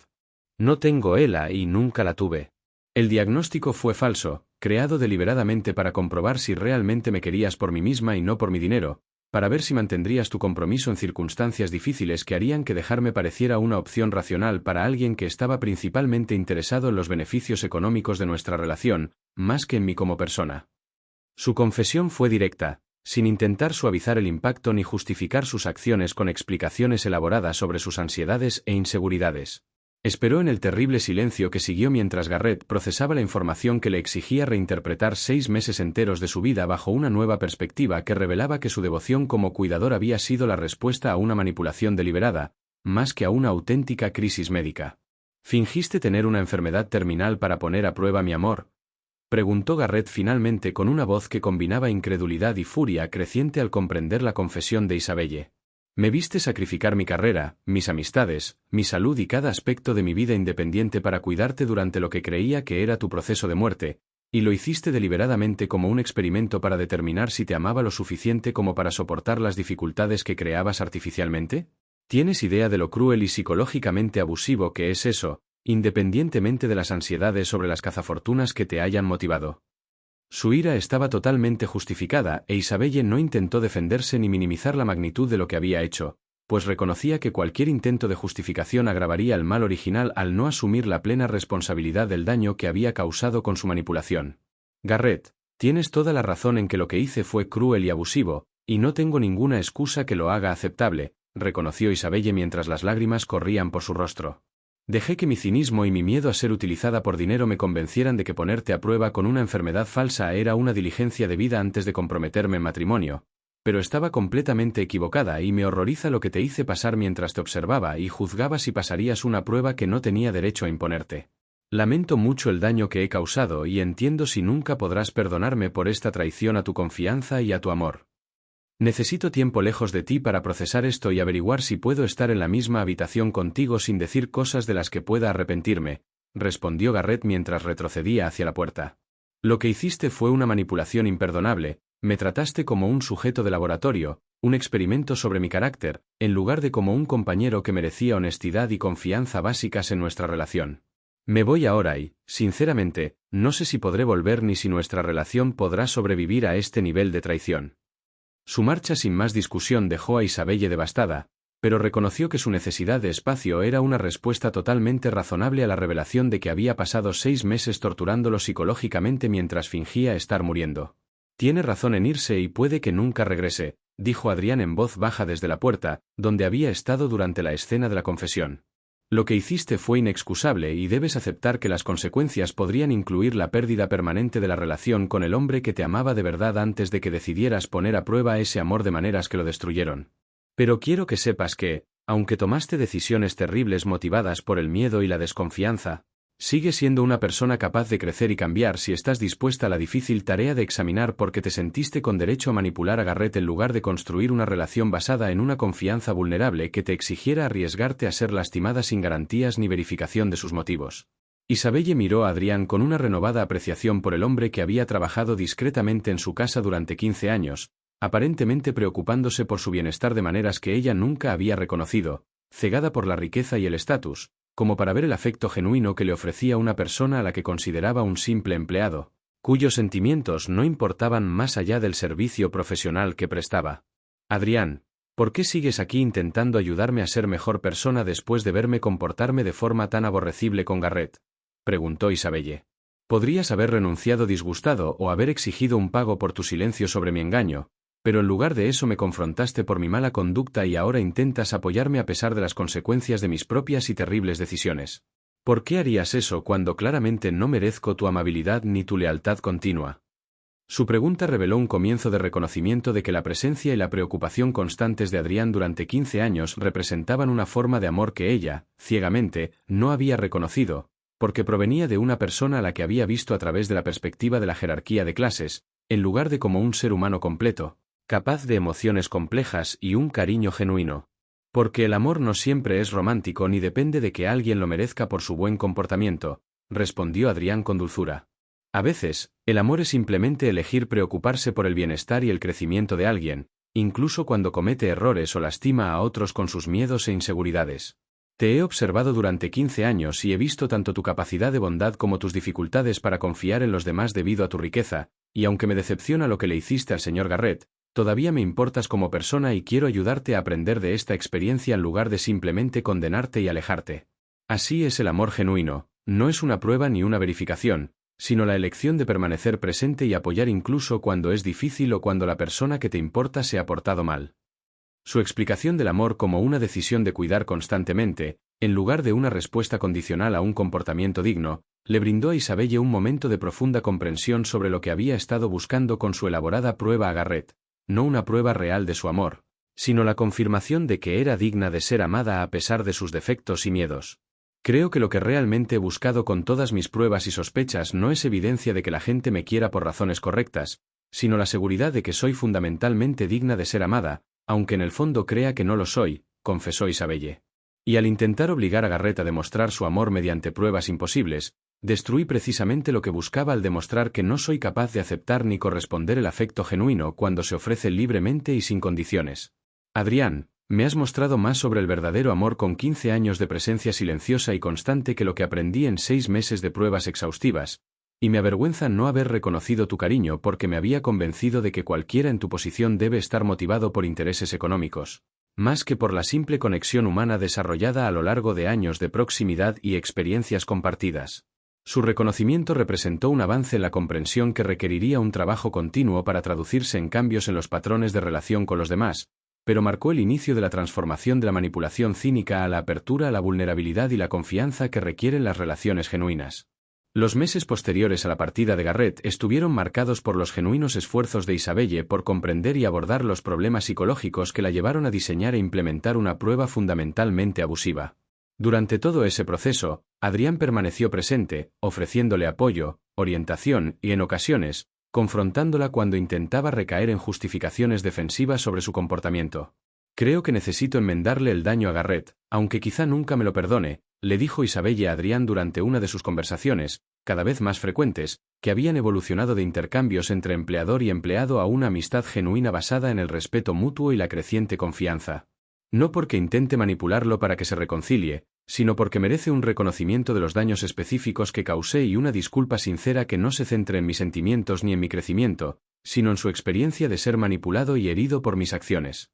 «No tengo ELA y nunca la tuve. El diagnóstico fue falso, creado deliberadamente para comprobar si realmente me querías por mí misma y no por mi dinero, para ver si mantendrías tu compromiso en circunstancias difíciles que harían que dejarme pareciera una opción racional para alguien que estaba principalmente interesado en los beneficios económicos de nuestra relación, más que en mí como persona». Su confesión fue directa, sin intentar suavizar el impacto ni justificar sus acciones con explicaciones elaboradas sobre sus ansiedades e inseguridades. Esperó en el terrible silencio que siguió mientras Garrett procesaba la información que le exigía reinterpretar 6 meses enteros de su vida bajo una nueva perspectiva que revelaba que su devoción como cuidador había sido la respuesta a una manipulación deliberada, más que a una auténtica crisis médica. «¿Fingiste tener una enfermedad terminal para poner a prueba mi amor?», preguntó Garrett finalmente con una voz que combinaba incredulidad y furia creciente al comprender la confesión de Isabelle. «Me viste sacrificar mi carrera, mis amistades, mi salud y cada aspecto de mi vida independiente para cuidarte durante lo que creía que era tu proceso de muerte, y lo hiciste deliberadamente como un experimento para determinar si te amaba lo suficiente como para soportar las dificultades que creabas artificialmente? ¿Tienes idea de lo cruel y psicológicamente abusivo que es eso, independientemente de las ansiedades sobre las cazafortunas que te hayan motivado?» Su ira estaba totalmente justificada e Isabelle no intentó defenderse ni minimizar la magnitud de lo que había hecho, pues reconocía que cualquier intento de justificación agravaría el mal original al no asumir la plena responsabilidad del daño que había causado con su manipulación. «Garrett, tienes toda la razón en que lo que hice fue cruel y abusivo, y no tengo ninguna excusa que lo haga aceptable», reconoció Isabelle mientras las lágrimas corrían por su rostro. «Dejé que mi cinismo y mi miedo a ser utilizada por dinero me convencieran de que ponerte a prueba con una enfermedad falsa era una diligencia debida antes de comprometerme en matrimonio, pero estaba completamente equivocada y me horroriza lo que te hice pasar mientras te observaba y juzgaba si pasarías una prueba que no tenía derecho a imponerte. Lamento mucho el daño que he causado y entiendo si nunca podrás perdonarme por esta traición a tu confianza y a tu amor. Necesito tiempo lejos de ti para procesar esto y averiguar si puedo estar en la misma habitación contigo sin decir cosas de las que pueda arrepentirme», respondió Garrett mientras retrocedía hacia la puerta. «Lo que hiciste fue una manipulación imperdonable, me trataste como un sujeto de laboratorio, un experimento sobre mi carácter, en lugar de como un compañero que merecía honestidad y confianza básicas en nuestra relación. Me voy ahora y, sinceramente, no sé si podré volver ni si nuestra relación podrá sobrevivir a este nivel de traición». Su marcha sin más discusión dejó a Isabelle devastada, pero reconoció que su necesidad de espacio era una respuesta totalmente razonable a la revelación de que había pasado 6 meses torturándolo psicológicamente mientras fingía estar muriendo. Tiene razón en irse y puede que nunca regrese, dijo Adrián en voz baja desde la puerta, donde había estado durante la escena de la confesión. Lo que hiciste fue inexcusable y debes aceptar que las consecuencias podrían incluir la pérdida permanente de la relación con el hombre que te amaba de verdad antes de que decidieras poner a prueba ese amor de maneras que lo destruyeron. Pero quiero que sepas que, aunque tomaste decisiones terribles motivadas por el miedo y la desconfianza, sigues siendo una persona capaz de crecer y cambiar si estás dispuesta a la difícil tarea de examinar por qué te sentiste con derecho a manipular a Garrett en lugar de construir una relación basada en una confianza vulnerable que te exigiera arriesgarte a ser lastimada sin garantías ni verificación de sus motivos. Isabelle miró a Adrián con una renovada apreciación por el hombre que había trabajado discretamente en su casa durante 15 años, aparentemente preocupándose por su bienestar de maneras que ella nunca había reconocido, cegada por la riqueza y el estatus, como para ver el afecto genuino que le ofrecía una persona a la que consideraba un simple empleado, cuyos sentimientos no importaban más allá del servicio profesional que prestaba. Adrián, ¿por qué sigues aquí intentando ayudarme a ser mejor persona después de verme comportarme de forma tan aborrecible con Garrett?, preguntó Isabelle. Podrías haber renunciado disgustado o haber exigido un pago por tu silencio sobre mi engaño, pero en lugar de eso me confrontaste por mi mala conducta y ahora intentas apoyarme a pesar de las consecuencias de mis propias y terribles decisiones. ¿Por qué harías eso cuando claramente no merezco tu amabilidad ni tu lealtad continua? Su pregunta reveló un comienzo de reconocimiento de que la presencia y la preocupación constantes de Adrián durante 15 años representaban una forma de amor que ella, ciegamente, no había reconocido, porque provenía de una persona a la que había visto a través de la perspectiva de la jerarquía de clases, en lugar de como un ser humano completo, capaz de emociones complejas y un cariño genuino. Porque el amor no siempre es romántico ni depende de que alguien lo merezca por su buen comportamiento, respondió Adrián con dulzura. A veces, el amor es simplemente elegir preocuparse por el bienestar y el crecimiento de alguien, incluso cuando comete errores o lastima a otros con sus miedos e inseguridades. Te he observado durante 15 años y he visto tanto tu capacidad de bondad como tus dificultades para confiar en los demás debido a tu riqueza, y aunque me decepciona lo que le hiciste al señor Garrett, todavía me importas como persona y quiero ayudarte a aprender de esta experiencia en lugar de simplemente condenarte y alejarte. Así es el amor genuino, no es una prueba ni una verificación, sino la elección de permanecer presente y apoyar incluso cuando es difícil o cuando la persona que te importa se ha portado mal. Su explicación del amor como una decisión de cuidar constantemente, en lugar de una respuesta condicional a un comportamiento digno, le brindó a Isabelle un momento de profunda comprensión sobre lo que había estado buscando con su elaborada prueba a Garrett. No una prueba real de su amor, sino la confirmación de que era digna de ser amada a pesar de sus defectos y miedos. Creo que lo que realmente he buscado con todas mis pruebas y sospechas no es evidencia de que la gente me quiera por razones correctas, sino la seguridad de que soy fundamentalmente digna de ser amada, aunque en el fondo crea que no lo soy, confesó Isabelle. Y al intentar obligar a Garrett a demostrar su amor mediante pruebas imposibles, destruí precisamente lo que buscaba al demostrar que no soy capaz de aceptar ni corresponder el afecto genuino cuando se ofrece libremente y sin condiciones. Adrián, me has mostrado más sobre el verdadero amor con 15 años de presencia silenciosa y constante que lo que aprendí en 6 meses de pruebas exhaustivas, y me avergüenza no haber reconocido tu cariño porque me había convencido de que cualquiera en tu posición debe estar motivado por intereses económicos, más que por la simple conexión humana desarrollada a lo largo de años de proximidad y experiencias compartidas. Su reconocimiento representó un avance en la comprensión que requeriría un trabajo continuo para traducirse en cambios en los patrones de relación con los demás, pero marcó el inicio de la transformación de la manipulación cínica a la apertura a la vulnerabilidad y la confianza que requieren las relaciones genuinas. Los meses posteriores a la partida de Garrett estuvieron marcados por los genuinos esfuerzos de Isabelle por comprender y abordar los problemas psicológicos que la llevaron a diseñar e implementar una prueba fundamentalmente abusiva. Durante todo ese proceso, Adrián permaneció presente, ofreciéndole apoyo, orientación y, en ocasiones, confrontándola cuando intentaba recaer en justificaciones defensivas sobre su comportamiento. Creo que necesito enmendarle el daño a Garrett, aunque quizá nunca me lo perdone, le dijo Isabelle a Adrián durante una de sus conversaciones, cada vez más frecuentes, que habían evolucionado de intercambios entre empleador y empleado a una amistad genuina basada en el respeto mutuo y la creciente confianza. No porque intente manipularlo para que se reconcilie, sino porque merece un reconocimiento de los daños específicos que causé y una disculpa sincera que no se centre en mis sentimientos ni en mi crecimiento, sino en su experiencia de ser manipulado y herido por mis acciones.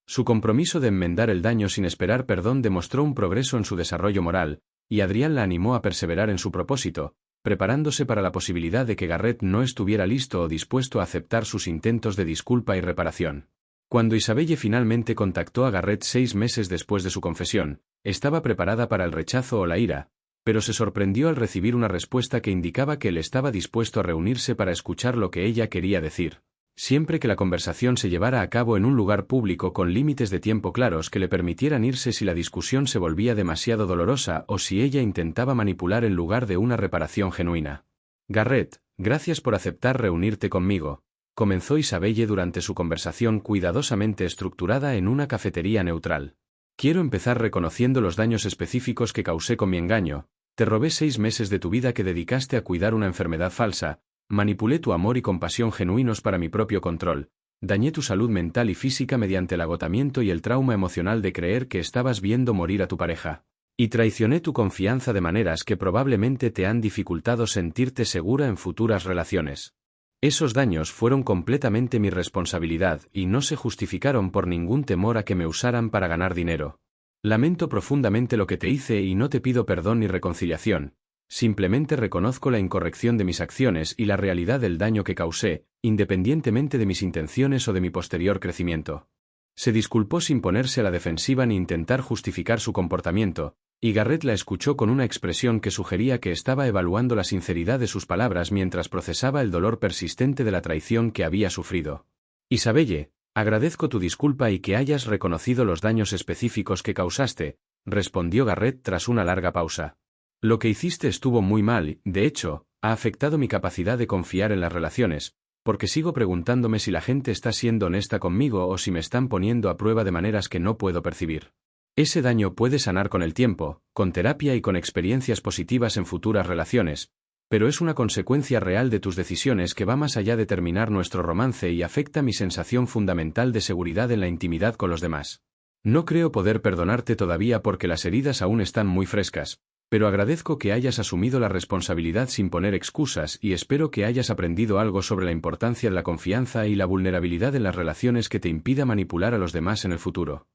Su compromiso de enmendar el daño sin esperar perdón demostró un progreso en su desarrollo moral, y Adrián la animó a perseverar en su propósito, preparándose para la posibilidad de que Garrett no estuviera listo o dispuesto a aceptar sus intentos de disculpa y reparación. Cuando Isabelle finalmente contactó a Garrett 6 meses después de su confesión, estaba preparada para el rechazo o la ira, pero se sorprendió al recibir una respuesta que indicaba que él estaba dispuesto a reunirse para escuchar lo que ella quería decir, siempre que la conversación se llevara a cabo en un lugar público con límites de tiempo claros que le permitieran irse si la discusión se volvía demasiado dolorosa o si ella intentaba manipular en lugar de una reparación genuina. Garrett, gracias por aceptar reunirte conmigo, comenzó Isabelle durante su conversación cuidadosamente estructurada en una cafetería neutral. Quiero empezar reconociendo los daños específicos que causé con mi engaño. Te robé 6 meses de tu vida que dedicaste a cuidar una enfermedad falsa, manipulé tu amor y compasión genuinos para mi propio control, dañé tu salud mental y física mediante el agotamiento y el trauma emocional de creer que estabas viendo morir a tu pareja. Y traicioné tu confianza de maneras que probablemente te han dificultado sentirte segura en futuras relaciones. Esos daños fueron completamente mi responsabilidad y no se justificaron por ningún temor a que me usaran para ganar dinero. Lamento profundamente lo que te hice y no te pido perdón ni reconciliación, simplemente reconozco la incorrección de mis acciones y la realidad del daño que causé, independientemente de mis intenciones o de mi posterior crecimiento. Se disculpó sin ponerse a la defensiva ni intentar justificar su comportamiento, y Garrett la escuchó con una expresión que sugería que estaba evaluando la sinceridad de sus palabras mientras procesaba el dolor persistente de la traición que había sufrido. Isabelle, agradezco tu disculpa y que hayas reconocido los daños específicos que causaste, respondió Garrett tras una larga pausa. Lo que hiciste estuvo muy mal, de hecho, ha afectado mi capacidad de confiar en las relaciones, porque sigo preguntándome si la gente está siendo honesta conmigo o si me están poniendo a prueba de maneras que no puedo percibir. Ese daño puede sanar con el tiempo, con terapia y con experiencias positivas en futuras relaciones, pero es una consecuencia real de tus decisiones que va más allá de terminar nuestro romance y afecta mi sensación fundamental de seguridad en la intimidad con los demás. No creo poder perdonarte todavía porque las heridas aún están muy frescas, pero agradezco que hayas asumido la responsabilidad sin poner excusas y espero que hayas aprendido algo sobre la importancia de la confianza y la vulnerabilidad en las relaciones que te impida manipular a los demás en el futuro.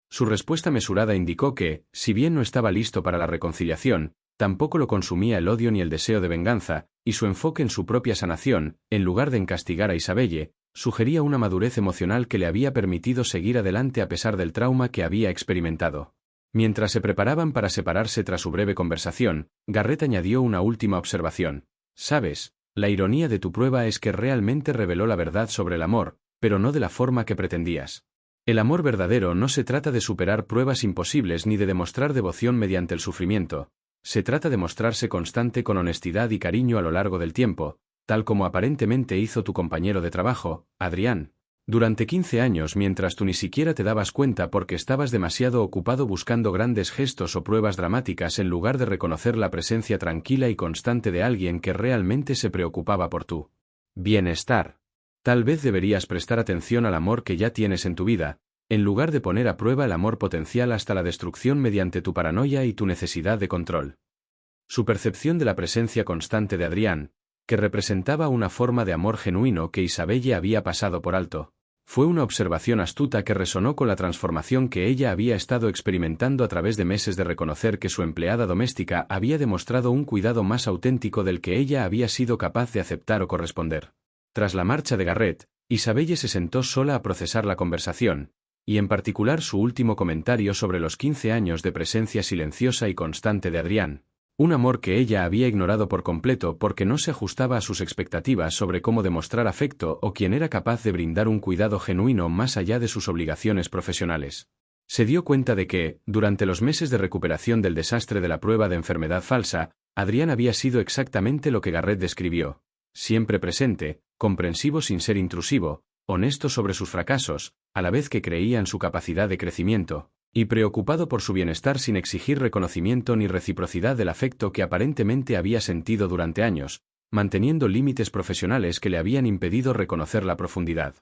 Su respuesta mesurada indicó que, si bien no estaba listo para la reconciliación, tampoco lo consumía el odio ni el deseo de venganza, y su enfoque en su propia sanación, en lugar de castigar a Isabelle, sugería una madurez emocional que le había permitido seguir adelante a pesar del trauma que había experimentado. Mientras se preparaban para separarse tras su breve conversación, Garrett añadió una última observación. Sabes, la ironía de tu prueba es que realmente reveló la verdad sobre el amor, pero no de la forma que pretendías. El amor verdadero no se trata de superar pruebas imposibles ni de demostrar devoción mediante el sufrimiento. Se trata de mostrarse constante con honestidad y cariño a lo largo del tiempo, tal como aparentemente hizo tu compañero de trabajo, Adrián, durante 15 años mientras tú ni siquiera te dabas cuenta porque estabas demasiado ocupado buscando grandes gestos o pruebas dramáticas en lugar de reconocer la presencia tranquila y constante de alguien que realmente se preocupaba por tu bienestar. Tal vez deberías prestar atención al amor que ya tienes en tu vida, en lugar de poner a prueba el amor potencial hasta la destrucción mediante tu paranoia y tu necesidad de control. Su percepción de la presencia constante de Adrián, que representaba una forma de amor genuino que Isabelle había pasado por alto, fue una observación astuta que resonó con la transformación que ella había estado experimentando a través de meses de reconocer que su empleada doméstica había demostrado un cuidado más auténtico del que ella había sido capaz de aceptar o corresponder. Tras la marcha de Garrett, Isabelle se sentó sola a procesar la conversación, y en particular su último comentario sobre los 15 años de presencia silenciosa y constante de Adrián, un amor que ella había ignorado por completo porque no se ajustaba a sus expectativas sobre cómo demostrar afecto o quién era capaz de brindar un cuidado genuino más allá de sus obligaciones profesionales. Se dio cuenta de que, durante los meses de recuperación del desastre de la prueba de enfermedad falsa, Adrián había sido exactamente lo que Garrett describió: siempre presente, comprensivo sin ser intrusivo, honesto sobre sus fracasos, a la vez que creía en su capacidad de crecimiento, y preocupado por su bienestar sin exigir reconocimiento ni reciprocidad del afecto que aparentemente había sentido durante años, manteniendo límites profesionales que le habían impedido reconocer la profundidad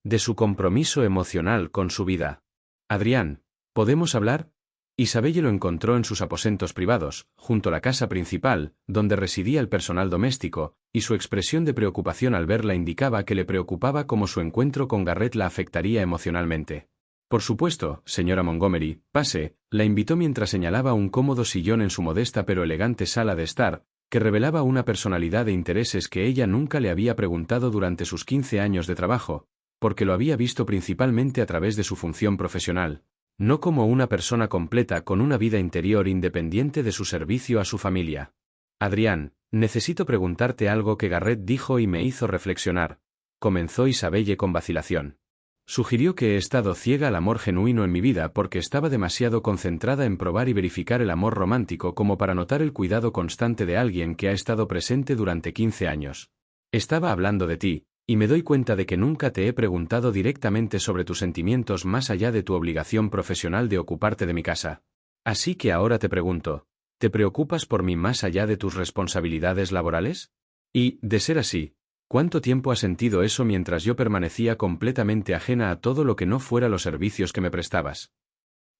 de su compromiso emocional con su vida. Adrián, ¿podemos hablar? Isabelle lo encontró en sus aposentos privados, junto a la casa principal, donde residía el personal doméstico, y su expresión de preocupación al verla indicaba que le preocupaba cómo su encuentro con Garrett la afectaría emocionalmente. Por supuesto, señora Montgomery, pase, la invitó mientras señalaba un cómodo sillón en su modesta pero elegante sala de estar, que revelaba una personalidad de intereses que ella nunca le había preguntado durante sus 15 años de trabajo, porque lo había visto principalmente a través de su función profesional, no como una persona completa con una vida interior independiente de su servicio a su familia. Adrián, necesito preguntarte algo que Garrett dijo y me hizo reflexionar. Comenzó Isabelle con vacilación. Sugirió que he estado ciega al amor genuino en mi vida porque estaba demasiado concentrada en probar y verificar el amor romántico como para notar el cuidado constante de alguien que ha estado presente durante 15 años. Estaba hablando de ti, y me doy cuenta de que nunca te he preguntado directamente sobre tus sentimientos más allá de tu obligación profesional de ocuparte de mi casa. Así que ahora te pregunto, ¿te preocupas por mí más allá de tus responsabilidades laborales? Y, de ser así, ¿cuánto tiempo has sentido eso mientras yo permanecía completamente ajena a todo lo que no fuera los servicios que me prestabas?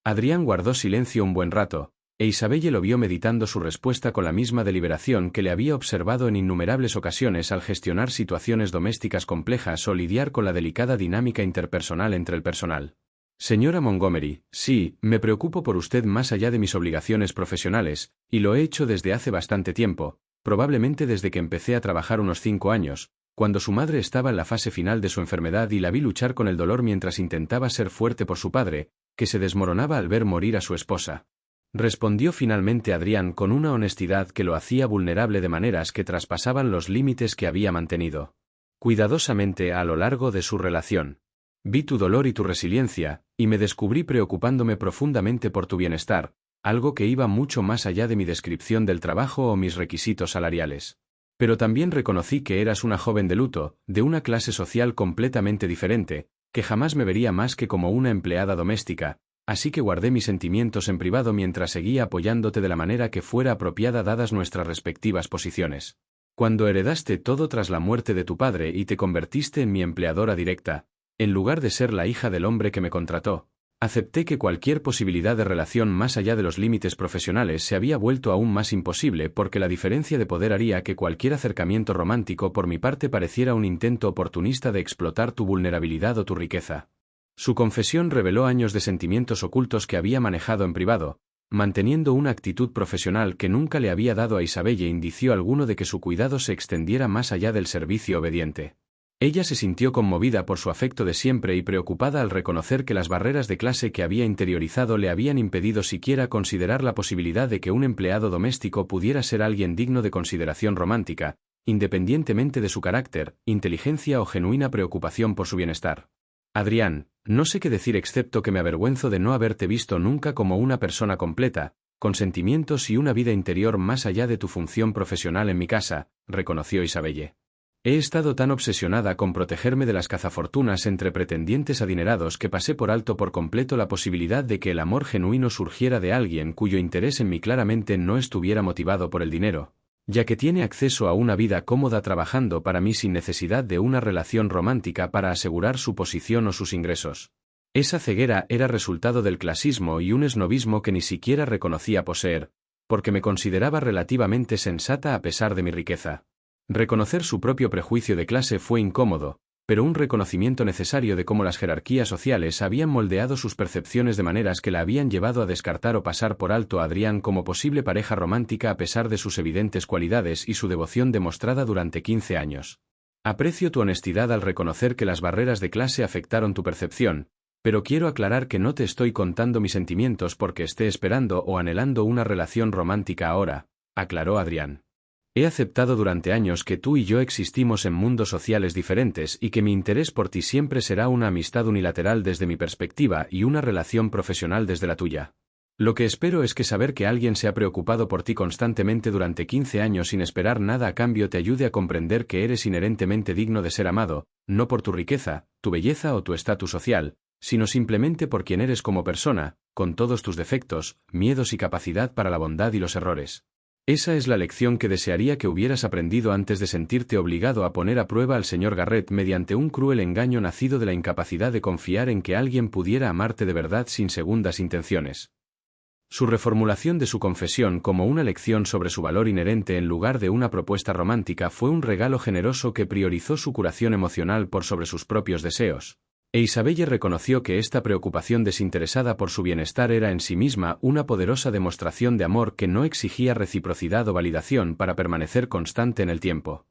Adrián guardó silencio un buen rato, e Isabelle lo vio meditando su respuesta con la misma deliberación que le había observado en innumerables ocasiones al gestionar situaciones domésticas complejas o lidiar con la delicada dinámica interpersonal entre el personal. Señora Montgomery, sí, me preocupo por usted más allá de mis obligaciones profesionales, y lo he hecho desde hace bastante tiempo, probablemente desde que empecé a trabajar unos 5 años, cuando su madre estaba en la fase final de su enfermedad y la vi luchar con el dolor mientras intentaba ser fuerte por su padre, que se desmoronaba al ver morir a su esposa. Respondió finalmente Adrián con una honestidad que lo hacía vulnerable de maneras que traspasaban los límites que había mantenido cuidadosamente a lo largo de su relación. Vi tu dolor y tu resiliencia, y me descubrí preocupándome profundamente por tu bienestar, algo que iba mucho más allá de mi descripción del trabajo o mis requisitos salariales. Pero también reconocí que eras una joven de luto, de una clase social completamente diferente, que jamás me vería más que como una empleada doméstica, así que guardé mis sentimientos en privado mientras seguía apoyándote de la manera que fuera apropiada dadas nuestras respectivas posiciones. Cuando heredaste todo tras la muerte de tu padre y te convertiste en mi empleadora directa, en lugar de ser la hija del hombre que me contrató, acepté que cualquier posibilidad de relación más allá de los límites profesionales se había vuelto aún más imposible porque la diferencia de poder haría que cualquier acercamiento romántico por mi parte pareciera un intento oportunista de explotar tu vulnerabilidad o tu riqueza. Su confesión reveló años de sentimientos ocultos que había manejado en privado, manteniendo una actitud profesional que nunca le había dado a Isabelle indicio alguno de que su cuidado se extendiera más allá del servicio obediente. Ella se sintió conmovida por su afecto de siempre y preocupada al reconocer que las barreras de clase que había interiorizado le habían impedido siquiera considerar la posibilidad de que un empleado doméstico pudiera ser alguien digno de consideración romántica, independientemente de su carácter, inteligencia o genuina preocupación por su bienestar. Adrián, no sé qué decir excepto que me avergüenzo de no haberte visto nunca como una persona completa, con sentimientos y una vida interior más allá de tu función profesional en mi casa, reconoció Isabelle. He estado tan obsesionada con protegerme de las cazafortunas entre pretendientes adinerados que pasé por alto por completo la posibilidad de que el amor genuino surgiera de alguien cuyo interés en mí claramente no estuviera motivado por el dinero, ya que tiene acceso a una vida cómoda trabajando para mí sin necesidad de una relación romántica para asegurar su posición o sus ingresos. Esa ceguera era resultado del clasismo y un esnobismo que ni siquiera reconocía poseer, porque me consideraba relativamente sensata a pesar de mi riqueza. Reconocer su propio prejuicio de clase fue incómodo, pero un reconocimiento necesario de cómo las jerarquías sociales habían moldeado sus percepciones de maneras que la habían llevado a descartar o pasar por alto a Adrián como posible pareja romántica a pesar de sus evidentes cualidades y su devoción demostrada durante 15 años. Aprecio tu honestidad al reconocer que las barreras de clase afectaron tu percepción, pero quiero aclarar que no te estoy contando mis sentimientos porque esté esperando o anhelando una relación romántica ahora, aclaró Adrián. He aceptado durante años que tú y yo existimos en mundos sociales diferentes y que mi interés por ti siempre será una amistad unilateral desde mi perspectiva y una relación profesional desde la tuya. Lo que espero es que saber que alguien se ha preocupado por ti constantemente durante 15 años sin esperar nada a cambio te ayude a comprender que eres inherentemente digno de ser amado, no por tu riqueza, tu belleza o tu estatus social, sino simplemente por quien eres como persona, con todos tus defectos, miedos y capacidad para la bondad y los errores. Esa es la lección que desearía que hubieras aprendido antes de sentirte obligado a poner a prueba al señor Garrett mediante un cruel engaño nacido de la incapacidad de confiar en que alguien pudiera amarte de verdad sin segundas intenciones. Su reformulación de su confesión como una lección sobre su valor inherente en lugar de una propuesta romántica fue un regalo generoso que priorizó su curación emocional por sobre sus propios deseos. E Isabelle reconoció que esta preocupación desinteresada por su bienestar era en sí misma una poderosa demostración de amor que no exigía reciprocidad o validación para permanecer constante en el tiempo.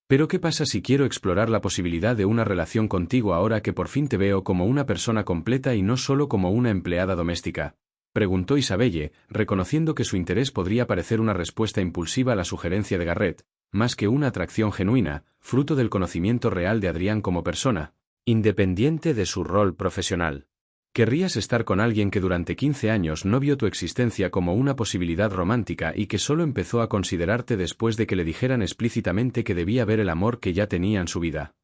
Pero ¿qué pasa si quiero explorar la posibilidad de una relación contigo ahora que por fin te veo como una persona completa y no solo como una empleada doméstica? Preguntó Isabelle, reconociendo que su interés podría parecer una respuesta impulsiva a la sugerencia de Garrett, más que una atracción genuina, fruto del conocimiento real de Adrián como persona, independiente de su rol profesional. ¿Querrías estar con alguien que durante 15 años no vio tu existencia como una posibilidad romántica y que solo empezó a considerarte después de que le dijeran explícitamente que debía ver el amor que ya tenía en su vida?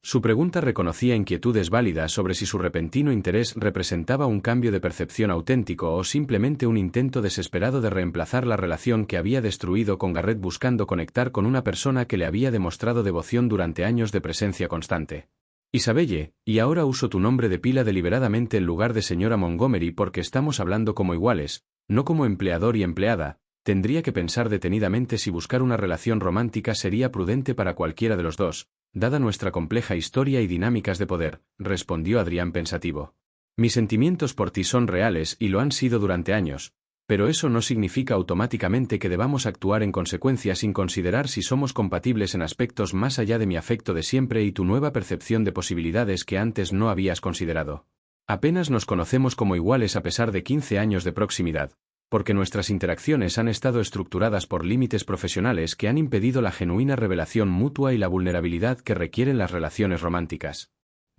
Su pregunta reconocía inquietudes válidas sobre si su repentino interés representaba un cambio de percepción auténtico o simplemente un intento desesperado de reemplazar la relación que había destruido con Garrett buscando conectar con una persona que le había demostrado devoción durante años de presencia constante. Isabelle, y ahora uso tu nombre de pila deliberadamente en lugar de señora Montgomery porque estamos hablando como iguales, no como empleador y empleada, tendría que pensar detenidamente si buscar una relación romántica sería prudente para cualquiera de los dos, dada nuestra compleja historia y dinámicas de poder, respondió Adrián pensativo. Mis sentimientos por ti son reales y lo han sido durante años, pero eso no significa automáticamente que debamos actuar en consecuencia sin considerar si somos compatibles en aspectos más allá de mi afecto de siempre y tu nueva percepción de posibilidades que antes no habías considerado. Apenas nos conocemos como iguales a pesar de 15 años de proximidad, porque nuestras interacciones han estado estructuradas por límites profesionales que han impedido la genuina revelación mutua y la vulnerabilidad que requieren las relaciones románticas.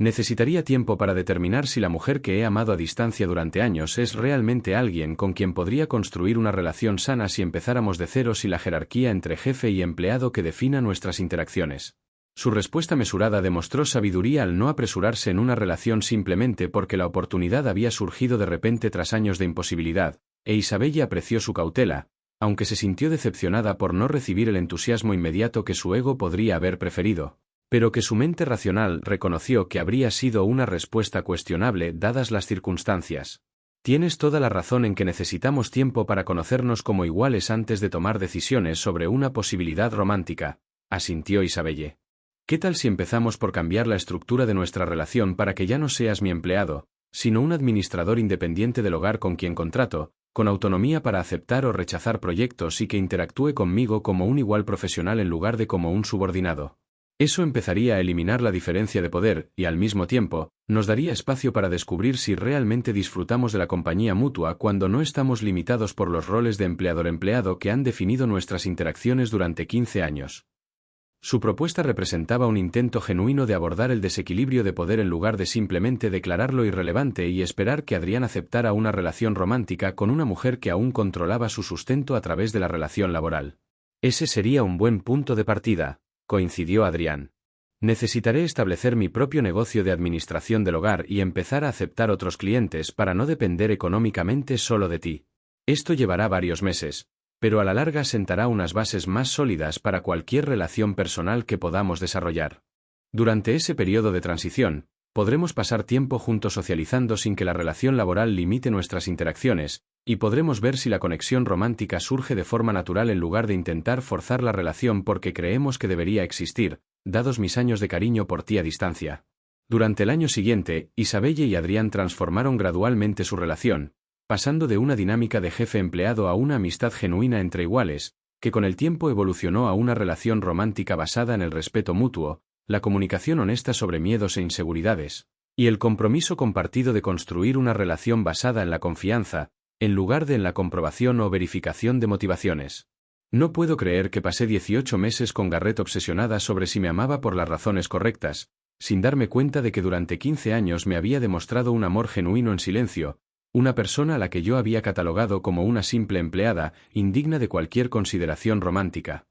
Necesitaría tiempo para determinar si la mujer que he amado a distancia durante años es realmente alguien con quien podría construir una relación sana si empezáramos de cero sin la jerarquía entre jefe y empleado que defina nuestras interacciones. Su respuesta mesurada demostró sabiduría al no apresurarse en una relación simplemente porque la oportunidad había surgido de repente tras años de imposibilidad, e Isabelle apreció su cautela, aunque se sintió decepcionada por no recibir el entusiasmo inmediato que su ego podría haber preferido, pero que su mente racional reconoció que habría sido una respuesta cuestionable dadas las circunstancias. Tienes toda la razón en que necesitamos tiempo para conocernos como iguales antes de tomar decisiones sobre una posibilidad romántica, asintió Isabelle. ¿Qué tal si empezamos por cambiar la estructura de nuestra relación para que ya no seas mi empleado, sino un administrador independiente del hogar con quien contrato, con autonomía para aceptar o rechazar proyectos y que interactúe conmigo como un igual profesional en lugar de como un subordinado? Eso empezaría a eliminar la diferencia de poder y, al mismo tiempo, nos daría espacio para descubrir si realmente disfrutamos de la compañía mutua cuando no estamos limitados por los roles de empleador-empleado que han definido nuestras interacciones durante 15 años. Su propuesta representaba un intento genuino de abordar el desequilibrio de poder en lugar de simplemente declararlo irrelevante y esperar que Adrián aceptara una relación romántica con una mujer que aún controlaba su sustento a través de la relación laboral. Ese sería un buen punto de partida, coincidió Adrián. Necesitaré establecer mi propio negocio de administración del hogar y empezar a aceptar otros clientes para no depender económicamente solo de ti. Esto llevará varios meses, pero a la larga sentará unas bases más sólidas para cualquier relación personal que podamos desarrollar. Durante ese periodo de transición, podremos pasar tiempo juntos socializando sin que la relación laboral limite nuestras interacciones, y podremos ver si la conexión romántica surge de forma natural en lugar de intentar forzar la relación porque creemos que debería existir, dados mis años de cariño por ti a distancia. Durante el año siguiente, Isabelle y Adrián transformaron gradualmente su relación, pasando de una dinámica de jefe-empleado a una amistad genuina entre iguales, que con el tiempo evolucionó a una relación romántica basada en el respeto mutuo, la comunicación honesta sobre miedos e inseguridades, y el compromiso compartido de construir una relación basada en la confianza, en lugar de en la comprobación o verificación de motivaciones. No puedo creer que pasé 18 meses con Garrett obsesionada sobre si me amaba por las razones correctas, sin darme cuenta de que durante 15 años me había demostrado un amor genuino en silencio, una persona a la que yo había catalogado como una simple empleada, indigna de cualquier consideración romántica.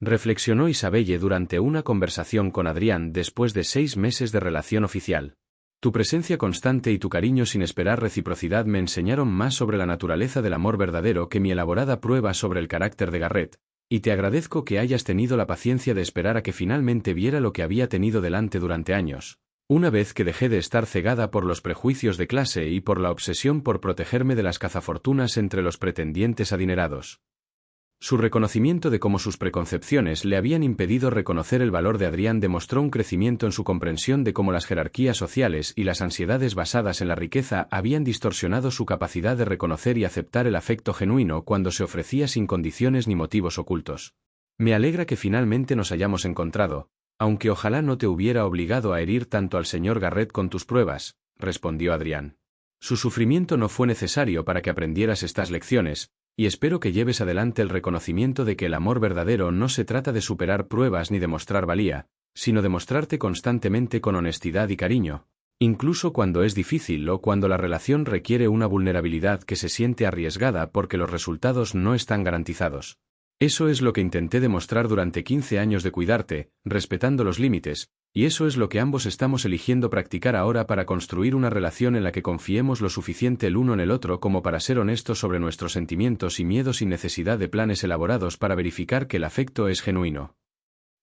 Reflexionó Isabelle durante una conversación con Adrián después de 6 meses de relación oficial. Tu presencia constante y tu cariño sin esperar reciprocidad me enseñaron más sobre la naturaleza del amor verdadero que mi elaborada prueba sobre el carácter de Garrett, y te agradezco que hayas tenido la paciencia de esperar a que finalmente viera lo que había tenido delante durante años, una vez que dejé de estar cegada por los prejuicios de clase y por la obsesión por protegerme de las cazafortunas entre los pretendientes adinerados. Su reconocimiento de cómo sus preconcepciones le habían impedido reconocer el valor de Adrián demostró un crecimiento en su comprensión de cómo las jerarquías sociales y las ansiedades basadas en la riqueza habían distorsionado su capacidad de reconocer y aceptar el afecto genuino cuando se ofrecía sin condiciones ni motivos ocultos. Me alegra que finalmente nos hayamos encontrado, aunque ojalá no te hubiera obligado a herir tanto al señor Garrett con tus pruebas, respondió Adrián. Su sufrimiento no fue necesario para que aprendieras estas lecciones, y espero que lleves adelante el reconocimiento de que el amor verdadero no se trata de superar pruebas ni de mostrar valía, sino de mostrarte constantemente con honestidad y cariño, incluso cuando es difícil o cuando la relación requiere una vulnerabilidad que se siente arriesgada porque los resultados no están garantizados. Eso es lo que intenté demostrar durante 15 años de cuidarte, respetando los límites, y eso es lo que ambos estamos eligiendo practicar ahora para construir una relación en la que confiemos lo suficiente el uno en el otro como para ser honestos sobre nuestros sentimientos y miedos sin necesidad de planes elaborados para verificar que el afecto es genuino.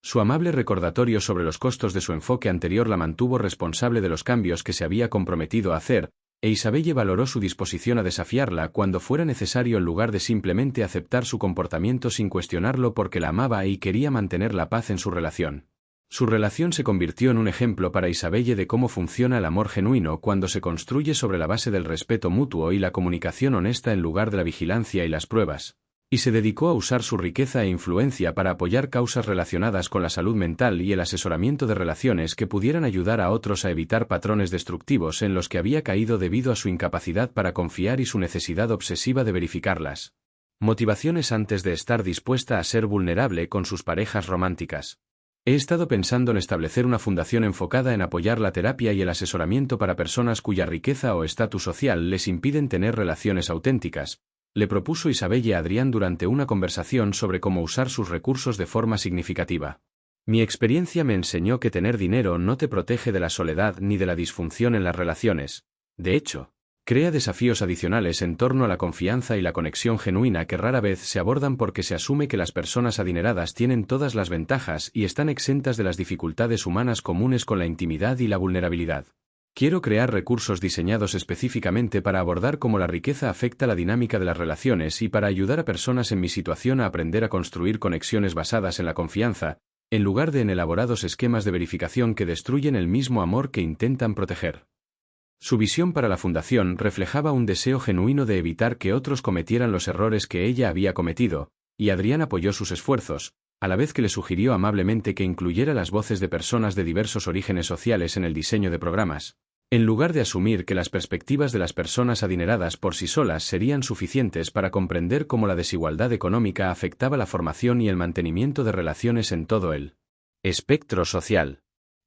Su amable recordatorio sobre los costos de su enfoque anterior la mantuvo responsable de los cambios que se había comprometido a hacer, e Isabelle valoró su disposición a desafiarla cuando fuera necesario en lugar de simplemente aceptar su comportamiento sin cuestionarlo porque la amaba y quería mantener la paz en su relación. Su relación se convirtió en un ejemplo para Isabelle de cómo funciona el amor genuino cuando se construye sobre la base del respeto mutuo y la comunicación honesta en lugar de la vigilancia y las pruebas, y se dedicó a usar su riqueza e influencia para apoyar causas relacionadas con la salud mental y el asesoramiento de relaciones que pudieran ayudar a otros a evitar patrones destructivos en los que había caído debido a su incapacidad para confiar y su necesidad obsesiva de verificarlas. Motivaciones antes de estar dispuesta a ser vulnerable con sus parejas románticas. He estado pensando en establecer una fundación enfocada en apoyar la terapia y el asesoramiento para personas cuya riqueza o estatus social les impiden tener relaciones auténticas, le propuso Isabelle a Adrián durante una conversación sobre cómo usar sus recursos de forma significativa. Mi experiencia me enseñó que tener dinero no te protege de la soledad ni de la disfunción en las relaciones. De hecho, crea desafíos adicionales en torno a la confianza y la conexión genuina que rara vez se abordan porque se asume que las personas adineradas tienen todas las ventajas y están exentas de las dificultades humanas comunes con la intimidad y la vulnerabilidad. Quiero crear recursos diseñados específicamente para abordar cómo la riqueza afecta la dinámica de las relaciones y para ayudar a personas en mi situación a aprender a construir conexiones basadas en la confianza, en lugar de en elaborados esquemas de verificación que destruyen el mismo amor que intentan proteger. Su visión para la fundación reflejaba un deseo genuino de evitar que otros cometieran los errores que ella había cometido, y Adrián apoyó sus esfuerzos, a la vez que le sugirió amablemente que incluyera las voces de personas de diversos orígenes sociales en el diseño de programas, en lugar de asumir que las perspectivas de las personas adineradas por sí solas serían suficientes para comprender cómo la desigualdad económica afectaba la formación y el mantenimiento de relaciones en todo el espectro social.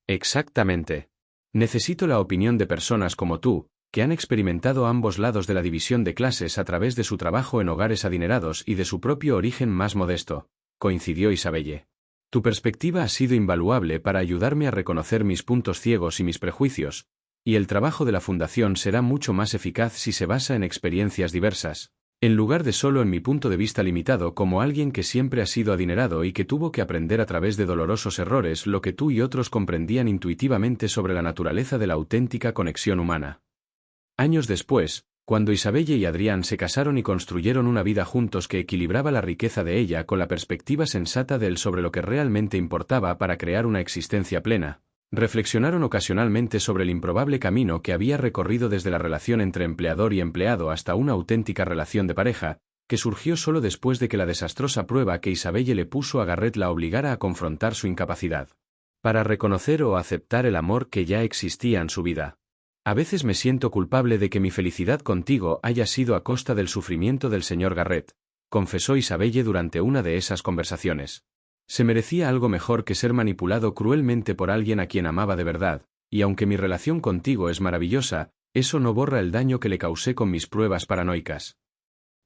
Exactamente. Necesito la opinión de personas como tú, que han experimentado ambos lados de la división de clases a través de su trabajo en hogares adinerados y de su propio origen más modesto, coincidió Isabelle. Tu perspectiva ha sido invaluable para ayudarme a reconocer mis puntos ciegos y mis prejuicios, y el trabajo de la fundación será mucho más eficaz si se basa en experiencias diversas, en lugar de solo en mi punto de vista limitado como alguien que siempre ha sido adinerado y que tuvo que aprender a través de dolorosos errores lo que tú y otros comprendían intuitivamente sobre la naturaleza de la auténtica conexión humana. Años después, cuando Isabelle y Adrián se casaron y construyeron una vida juntos que equilibraba la riqueza de ella con la perspectiva sensata de él sobre lo que realmente importaba para crear una existencia plena, reflexionaron ocasionalmente sobre el improbable camino que había recorrido desde la relación entre empleador y empleado hasta una auténtica relación de pareja, que surgió solo después de que la desastrosa prueba que Isabelle le puso a Garrett la obligara a confrontar su incapacidad para reconocer o aceptar el amor que ya existía en su vida. A veces me siento culpable de que mi felicidad contigo haya sido a costa del sufrimiento del señor Garrett, confesó Isabelle durante una de esas conversaciones. Se merecía algo mejor que ser manipulado cruelmente por alguien a quien amaba de verdad, y aunque mi relación contigo es maravillosa, eso no borra el daño que le causé con mis pruebas paranoicas.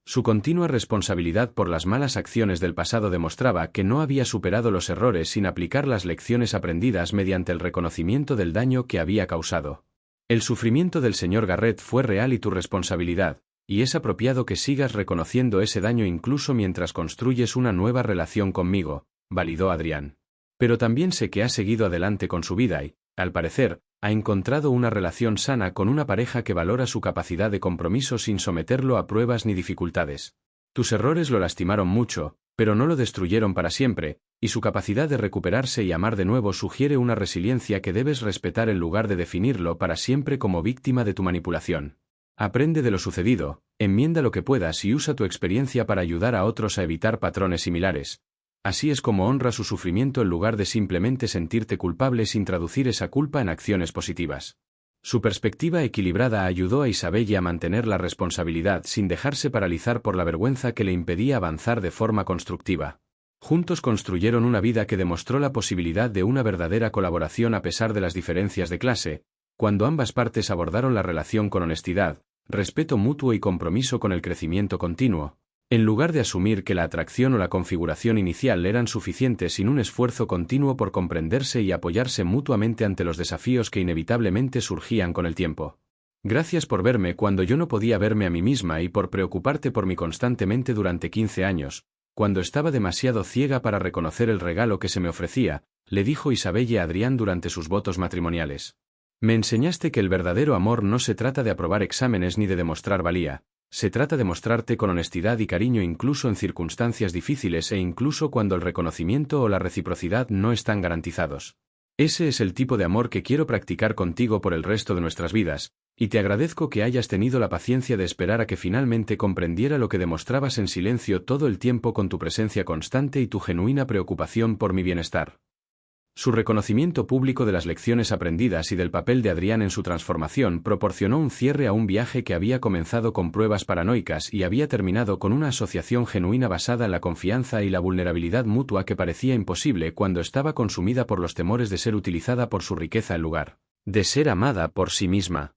Su continua responsabilidad por las malas acciones del pasado demostraba que no había superado los errores sin aplicar las lecciones aprendidas mediante el reconocimiento del daño que había causado. El sufrimiento del señor Garrett fue real y tu responsabilidad, y es apropiado que sigas reconociendo ese daño incluso mientras construyes una nueva relación conmigo, validó Adrián. Pero también sé que ha seguido adelante con su vida y, al parecer, ha encontrado una relación sana con una pareja que valora su capacidad de compromiso sin someterlo a pruebas ni dificultades. Tus errores lo lastimaron mucho, pero no lo destruyeron para siempre, y su capacidad de recuperarse y amar de nuevo sugiere una resiliencia que debes respetar en lugar de definirlo para siempre como víctima de tu manipulación. Aprende de lo sucedido, enmienda lo que puedas y usa tu experiencia para ayudar a otros a evitar patrones similares. Así es como honra su sufrimiento en lugar de simplemente sentirte culpable sin traducir esa culpa en acciones positivas. Su perspectiva equilibrada ayudó a Isabelle a mantener la responsabilidad sin dejarse paralizar por la vergüenza que le impedía avanzar de forma constructiva. Juntos construyeron una vida que demostró la posibilidad de una verdadera colaboración a pesar de las diferencias de clase, cuando ambas partes abordaron la relación con honestidad, respeto mutuo y compromiso con el crecimiento continuo, en lugar de asumir que la atracción o la configuración inicial eran suficientes sin un esfuerzo continuo por comprenderse y apoyarse mutuamente ante los desafíos que inevitablemente surgían con el tiempo. Gracias por verme cuando yo no podía verme a mí misma y por preocuparte por mí constantemente durante 15 años, cuando estaba demasiado ciega para reconocer el regalo que se me ofrecía, le dijo Isabelle a Adrián durante sus votos matrimoniales. Me enseñaste que el verdadero amor no se trata de aprobar exámenes ni de demostrar valía. Se trata de mostrarte con honestidad y cariño incluso en circunstancias difíciles e incluso cuando el reconocimiento o la reciprocidad no están garantizados. Ese es el tipo de amor que quiero practicar contigo por el resto de nuestras vidas, y te agradezco que hayas tenido la paciencia de esperar a que finalmente comprendiera lo que demostrabas en silencio todo el tiempo con tu presencia constante y tu genuina preocupación por mi bienestar. Su reconocimiento público de las lecciones aprendidas y del papel de Adrián en su transformación proporcionó un cierre a un viaje que había comenzado con pruebas paranoicas y había terminado con una asociación genuina basada en la confianza y la vulnerabilidad mutua que parecía imposible cuando estaba consumida por los temores de ser utilizada por su riqueza en lugar de ser amada por sí misma.